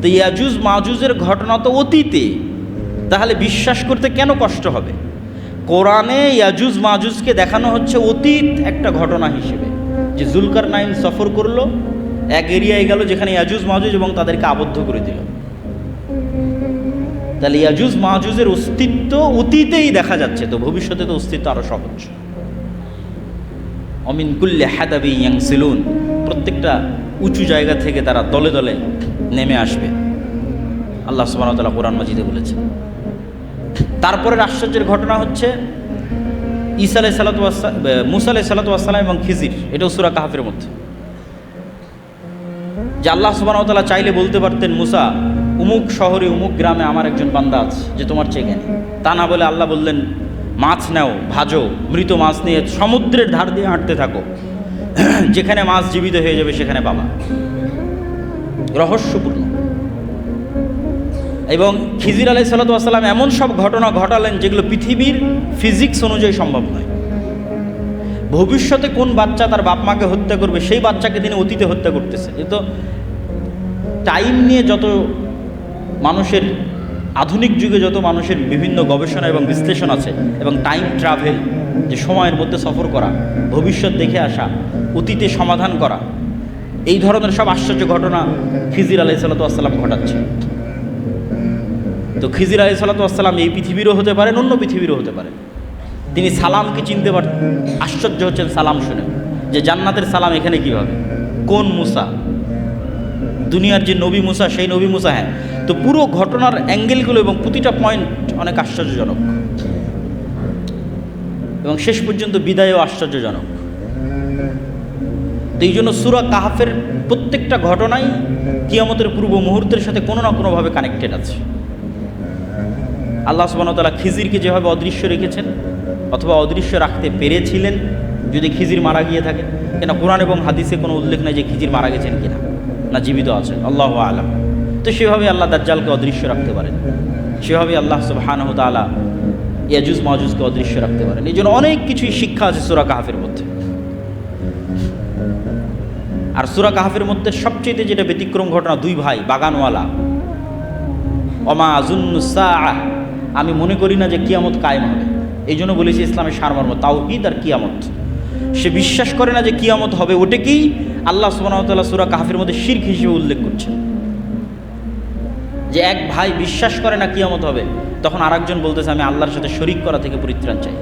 তো ইয়াজুজ মাজুজের ঘটনা তো অতীতে, তাহলে বিশ্বাস করতে কেন কষ্ট হবে? কোরআনে ইয়াজুজ মাজুজকে দেখানো হচ্ছে অতীত একটা ঘটনা হিসেবে, যে যুলকারনাইন সফর করলো, এক এরিয়ায় গেল যেখানে ইয়াজুজ মাজুজ, এবং তাদেরকে আবদ্ধ করে দিল। তাহলে ইয়াজুজ মাজুজের অস্তিত্ব অতীতেই দেখা যাচ্ছে, তো ভবিষ্যতে তো অস্তিত্ব আরো সহজ। অমিন কুল্লি হাদাবি ইয়ানসিলুন, প্রত্যেকটা উঁচু জায়গা থেকে তারা দলে দলে নেমে আসবে, আল্লাহ সুবহানাহু ওয়া তাআলা কোরআন মাজিদে বলেছেন। তারপরের আশ্চর্যের ঘটনা হচ্ছে মুসা আলাইহিস সালাতু ওয়াস সালাম এবং খিজির, এটাও সূরা কাহফের মধ্যে। যে আল্লাহ সুবহানাহু ওয়া তাআলা চাইলে বলতে পারতেন, মুসা উমুক শহরে উমুক গ্রামে আমার একজন বান্দা আছে যে তোমার চেয়ে জ্ঞানী। তা না বলে আল্লাহ বললেন, মাছ নাও, ভাজো, মৃত মাছ নিয়ে সমুদ্রের ধার দিয়ে হাঁটতে থাকো, যেখানে মাছ জীবিত হয়ে যাবে সেখানে পাবা। রহস্যপূর্ণ। এবং খিজির আলাইহিস সালাতু ওয়াস সালাম এমন সব ঘটনা ঘটালেন যেগুলো পৃথিবীর ফিজিক্স অনুযায়ী সম্ভব নয়। ভবিষ্যতে কোন বাচ্চা তার বাপ মাকে হত্যা করবে, সেই বাচ্চাকে তিনি অতীতে হত্যা করতেছে। এ তো টাইম নিয়ে যত মানুষের, আধুনিক যুগে যত মানুষের বিভিন্ন গবেষণা এবং বিশ্লেষণ আছে, এবং টাইম ট্রাভেল, যে সময়ের মধ্যে সফর করা, ভবিষ্যৎ দেখে আসা, অতীতে সমাধান করা, এই ধরনের সব আশ্চর্য ঘটনা খিজির আলাইহিস সালাতু ওয়াস সালাম ঘটাচ্ছে। তো খিজির আলাইহিস সালাতু ওয়াস সালাম এই পৃথিবীরও হতে পারেন, অন্য পৃথিবীরও হতে পারেন। তিনি সালামকে চিনতে পারেন, আশ্চর্য হচ্ছেন সালাম শুনে যে জান্নাতের সালাম এখানে কীভাবে, কোন মুসা, দুনিয়ার যে নবী মুসা সেই নবী মুসা। হ্যাঁ, তো পুরো ঘটনার অ্যাঙ্গেলগুলো এবং প্রতিটা পয়েন্ট অনেক আশ্চর্যজনক এবং শেষ পর্যন্ত বিদায়ও আশ্চর্যজনক। তো এই জন্য সূরা কাহফের প্রত্যেকটা ঘটনাই কিয়ামতের পূর্ব মুহূর্তের সাথে কোনো না কোনোভাবে কানেক্টেড আছে। আল্লাহ সুবহানাহু ওয়া তাআলা খিজিরকে যেভাবে অদৃশ্য রেখেছেন অথবা অদৃশ্য রাখতে পেরেছিলেন যদি খিজির মারা গিয়ে থাকে, কেন কোরআন এবং হাদিসে কোনো উল্লেখ নেই যে খিজির মারা গেছেন কিনা, না জীবিত আছেন, আল্লাহু আ'লাম। তো সেভাবে আল্লাহ দাজ্জালকে অদৃশ্য রাখতে পারেন, সেভাবে আল্লাহ সুবহানাহু ওয়া তাআলা ইয়াজুজ মাজুজকে অদৃশ্য রাখতে পারেন। এই জন্য অনেক কিছুই শিক্ষা আছে সূরা কাহফের মধ্যে। আর সূরা কাহফের মধ্যে সবচেয়ে যেটা ব্যতিক্রম ঘটনা, দুই ভাই বাগানওয়ালা, ওমা আযুন্নু সাআহ, আমি মনে করি না যে কিয়ামত কায়েম হবে। এই জন্য বলেছি ইসলামের সারমর্ম তাওহীদ আর কিয়ামত। সে বিশ্বাস করে না যে কিয়ামত হবে, ওটাকেই আল্লাহ সুবহানাহু ওয়া তাআলা সূরা কাহফের মধ্যে শিরক হিসেবে উল্লেখ করছেন। যে এক ভাই বিশ্বাস করে না কিয়ামত হবে, তখন আরেকজন বলতেছে আমি আল্লাহর সাথে শরীক করা থেকে পরিত্রাণ চাই।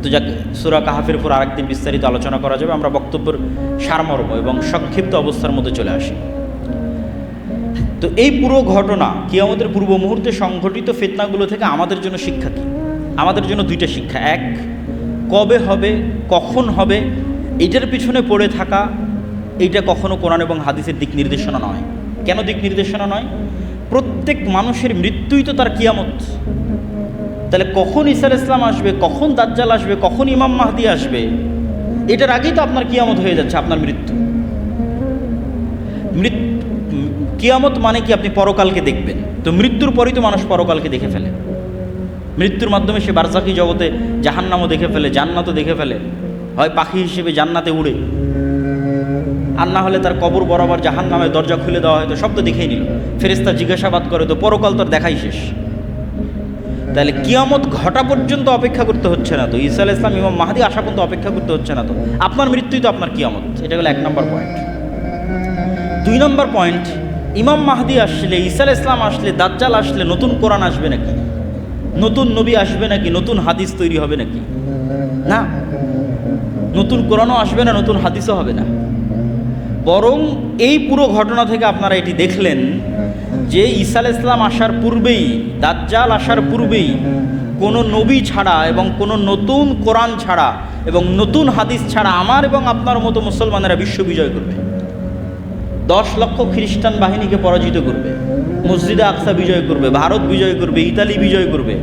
তো যাক, সূরা কাহফের উপর আরেকদিন বিস্তারিত আলোচনা করা যাবে। আমরা বক্তব্যের সারমর্ম এবং সংক্ষিপ্ত অবস্থার মধ্যে চলে আসি। তো এই পুরো ঘটনা কিয়ামতের পূর্ব মুহূর্তে সংঘটিত ফিতনাগুলো থেকে আমাদের জন্য শিক্ষা কী? আমাদের জন্য দুইটা শিক্ষা। এক, কবে হবে, কখন হবে, এইটার পিছনে পড়ে থাকা, এইটা কখনো কোরআন এবং হাদিসের দিক নির্দেশনা নয়। কেন দিক নির্দেশনা নয়? প্রত্যেক মানুষের মৃত্যুই তো তার কিয়ামত। তাহলে কখন ঈসা আলাইহিস সালাম আসবে, কখন দাজ্জাল আসবে, কখন ইমাম মাহদি আসবে, এটার আগেই তো আপনার কিয়ামত হয়ে যাচ্ছে, আপনার মৃত্যু। কিয়ামত মানে কি? আপনি পরকালকে দেখবেন। তো মৃত্যুর পরই তো মানুষ পরকালকে দেখে ফেলে। মৃত্যুর মাধ্যমে সে বারজাকি জগতে জাহান্নামও দেখে ফেলে, জান্নাতও দেখে ফেলে। হয় পাখি হিসেবে জান্নাতে উড়ে, আর না হলে তার কবর বরাবর জাহান্নামের দরজা খুলে দেওয়া হয়তো, সব তো দেখেই নিল। ফেরেশতা জিজ্ঞাসাবাদ করে, তো পরকাল তো দেখাই শেষ। তাহলে কিয়ামত ঘটা পর্যন্ত অপেক্ষা করতে হচ্ছে না তো, ঈসা আলাইহিস সালাম ইমাম মাহদি আসা পর্যন্ত অপেক্ষা করতে হচ্ছে না তো, আপনার মৃত্যুই তো আপনার কিয়ামত। এটা হলো 1 নম্বর পয়েন্ট। 2 নম্বর পয়েন্ট, ইমাম মাহদি আসলে, ঈসা আলাইহিস সালাম আসলে, দাজ্জাল আসলে নতুন কোরআন আসবে নাকি, নতুন নবী আসবে নাকি, নতুন হাদিস তৈরি হবে নাকি? না, নতুন কোরআনও আসবে না, নতুন হাদিসও হবে না। বরং এই পুরো ঘটনা থেকে আপনারা এটি দেখলেন যে ঈসা আলাইহিস সালাম আসার পূর্বেই, দাজ্জাল আসার পূর্বেই কোনো নবী ছাড়া এবং কোনো নতুন কোরআন ছাড়া এবং নতুন হাদিস ছাড়া আমার এবং আপনার মতো মুসলমানেরা বিশ্ব বিজয় করবে। 10 লক্ষ খ্রিস্টান বাহিনীকে পরাজিত করবে, মসজিদে আকসা বিজয় করবে, ভারত বিজয় করবে, ইতালি বিজয় করবে,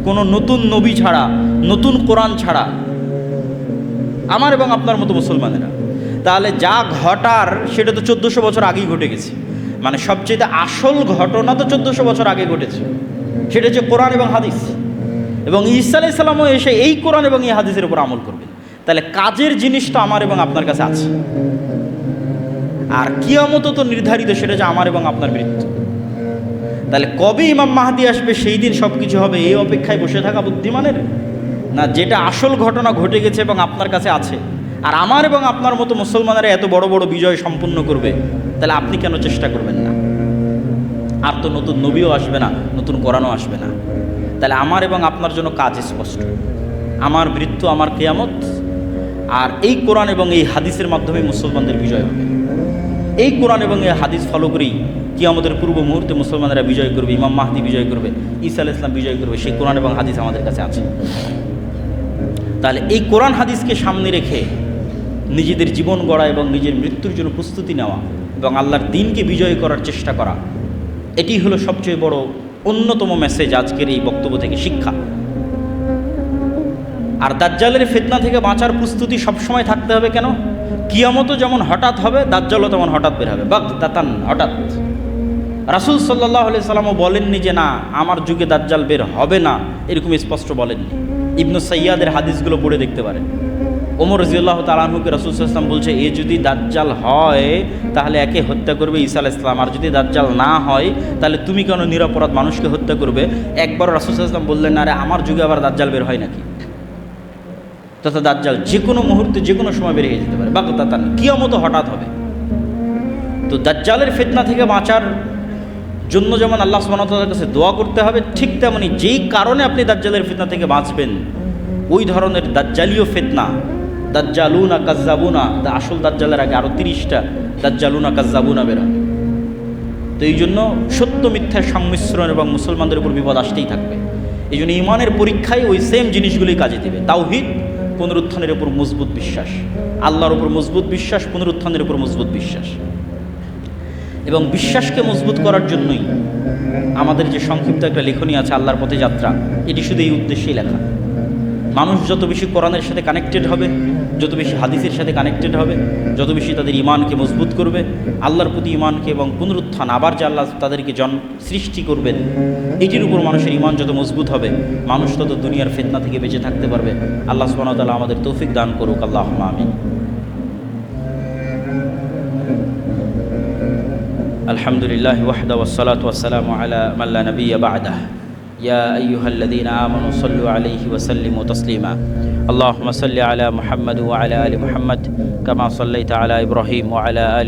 কোনো নতুন নবী ছাড়া, নতুন কোরআন ছাড়া, আমার এবং আপনার মতো মুসলমানেরা। তাহলে যা ঘটার সেটা তো 1400 বছর আগেই ঘটে গেছে। মানে সবচেয়ে আসল ঘটনা তো 1400 বছর আগে ঘটেছে, সেটা হচ্ছে কোরআন এবং হাদিস। এবং ঈসা আলাইহিস সালামও এসে এই কোরআন এবং এই হাদিসের উপর আমল করবে। তাহলে কাজের জিনিসটা আমার এবং আপনার কাছে আছে। আর কিয়ামত তো নির্ধারিত, সেটা যে আমার এবং আপনার মৃত্যু। তাহলে কবে ইমাম মাহদি আসবে, সেই দিন সব কিছু হবে, এই অপেক্ষায় বসে থাকা বুদ্ধিমানের না? যেটা আসল ঘটনা ঘটে গেছে এবং আপনার কাছে আছে, আর আমার এবং আপনার মতো মুসলমানেরা এত বড় বড় বিজয় সম্পূর্ণ করবে, তাহলে আপনি কেন চেষ্টা করবেন না? আর তো নতুন নবীও আসবে না, নতুন কোরআনও আসবে না। তাহলে আমার এবং আপনার জন্য কাজ স্পষ্ট, আমার মৃত্যু, আমার কিয়ামত, আর এই কোরআন এবং এই হাদিসের মাধ্যমে মুসলমানদের বিজয় হবে। এই কোরআন এবং এই হাদিস ফলো করেই কিয়ামতের পূর্ব মুহূর্তে মুসলমানেরা বিজয় করবে, ইমাম মাহদি বিজয় করবে, ঈসা আলাইহিস সালাম বিজয় করবে। সেই কোরআন এবং হাদিস আমাদের কাছে আছে। তাহলে এই কোরআন হাদিসকে সামনে রেখে নিজেদের জীবন গড়া এবং নিজের মৃত্যুর জন্য প্রস্তুতি নেওয়া এবং আল্লাহর দ্বীনকে বিজয় করার চেষ্টা করা, এটি হলো সবচেয়ে বড় অন্যতম মেসেজ আজকের এই বক্তব্য থেকে, শিক্ষা। আর দাজ্জালের ফিতনা থেকে বাঁচার প্রস্তুতি সবসময় থাকতে হবে। কেন? কিয়ামতও যেমন হঠাৎ হবে, দাজ্জালও তেমন হঠাৎ বের হবে, বাগদাতান, হঠাৎ। রাসূল সাল্লাল্লাহু আলাইহি সাল্লামও বলেননি যে না, আমার যুগে দাজ্জাল বের হবে না, এরকম স্পষ্ট বলেননি। ইবনু সাইয়াদের হাদিসগুলো পড়ে দেখতে পারেন। ওমর রাদিয়াল্লাহু তাআলা আনহুকে রাসূল সাল্লাল্লাহু আলাইহি ওয়াসাল্লাম বলছে, এ যদি দাজ্জাল হয় তাহলে একে হত্যা করবে ঈসা আলাইহিস সালাম, আর যদি দাজ্জাল না হয় তাহলে তুমি কেন নিরপরাধ মানুষকে হত্যা করবে? একবার রাসূল সাল্লাল্লাহু আলাইহি ওয়াসাল্লাম বললেন, আরে আমার যুগে আবার দাজ্জাল বের হয় নাকি? তথা দাজ্জাল যে কোনো মুহূর্তে যে কোনো সময় বেরিয়ে যেতে পারে, বাগতাতান, কিয়ামত হঠাৎ হবে। তো দাজ্জালের ফিতনা থেকে বাঁচার জন্য যেমন আল্লাহ সুবহানাহু ওয়া তাআলার কাছে দোয়া করতে হবে, ঠিক তেমনি যেই কারণে আপনি দাজ্জালের ফিতনা থেকে বাঁচবেন, ওই ধরনের দাজ্জালীয় ফিতনা, দাজ্জালুনা কাজ্জাবুনা, আসল দাজ্জালের আগে আরও 30টা দাজ্জালুনা কাজ্জাবুনা বেরোয়। তো এই জন্য সত্য মিথ্যার সংমিশ্রণ এবং মুসলমানদের উপর বিপদ আসতেই থাকবে। এই জন্য ইমানের পরীক্ষায় ওই সেম জিনিসগুলি কাজে দেবে। তাওহীদ, পুনরুত্থানের উপর মজবুত বিশ্বাস, আল্লাহর উপর মজবুত বিশ্বাস, পুনরুত্থানের উপর মজবুত বিশ্বাস। এবং বিশ্বাসকে মজবুত করার জন্যই আমাদের যে সংক্ষিপ্ত একটা লেখনী আছে আল্লাহর পথে যাত্রা, এটি শুধু এই উদ্দেশ্যেই লেখা। মানুষ যত বেশি কোরআনের সাথে কানেক্টেড হবে, যত বেশি হাদিসের সাথে কানেক্টেড হবে, যত বেশি তাদের ইমানকে মজবুত করবে, আল্লাহর প্রতি ইমানকে এবং পুনরুত্থান, আবার যে আল্লাহ তাদেরকে সৃষ্টি করবেন, এটির উপর মানুষের ইমান যত মজবুত হবে, মানুষ তত দুনিয়ার ফিতনা থেকে বেঁচে থাকতে পারবে। আল্লাহ সুবহানাহু ওয়া তাআলা আমাদের তৌফিক দান করুক, আল্লাহুম্মা আমিন। আলহামদুলিল্লাহ ওয়াহদা ওয়াসসালাতু ওয়াসসালামু আলা মান লা নাবিয়্যা বা'দাহ। ইয়া আইয়ুহাল্লাযীনা আমানু সাল্লু আলাইহি ওয়া সাল্লিমু তাসলিমা। আল্লাহুম্মা সাল্লি আলা মুহাম্মাদ ওয়া আলা আলি মুহাম্মাদ কামা সাল্লাইতা আলা ইব্রাহিম ওয়া আলা আলি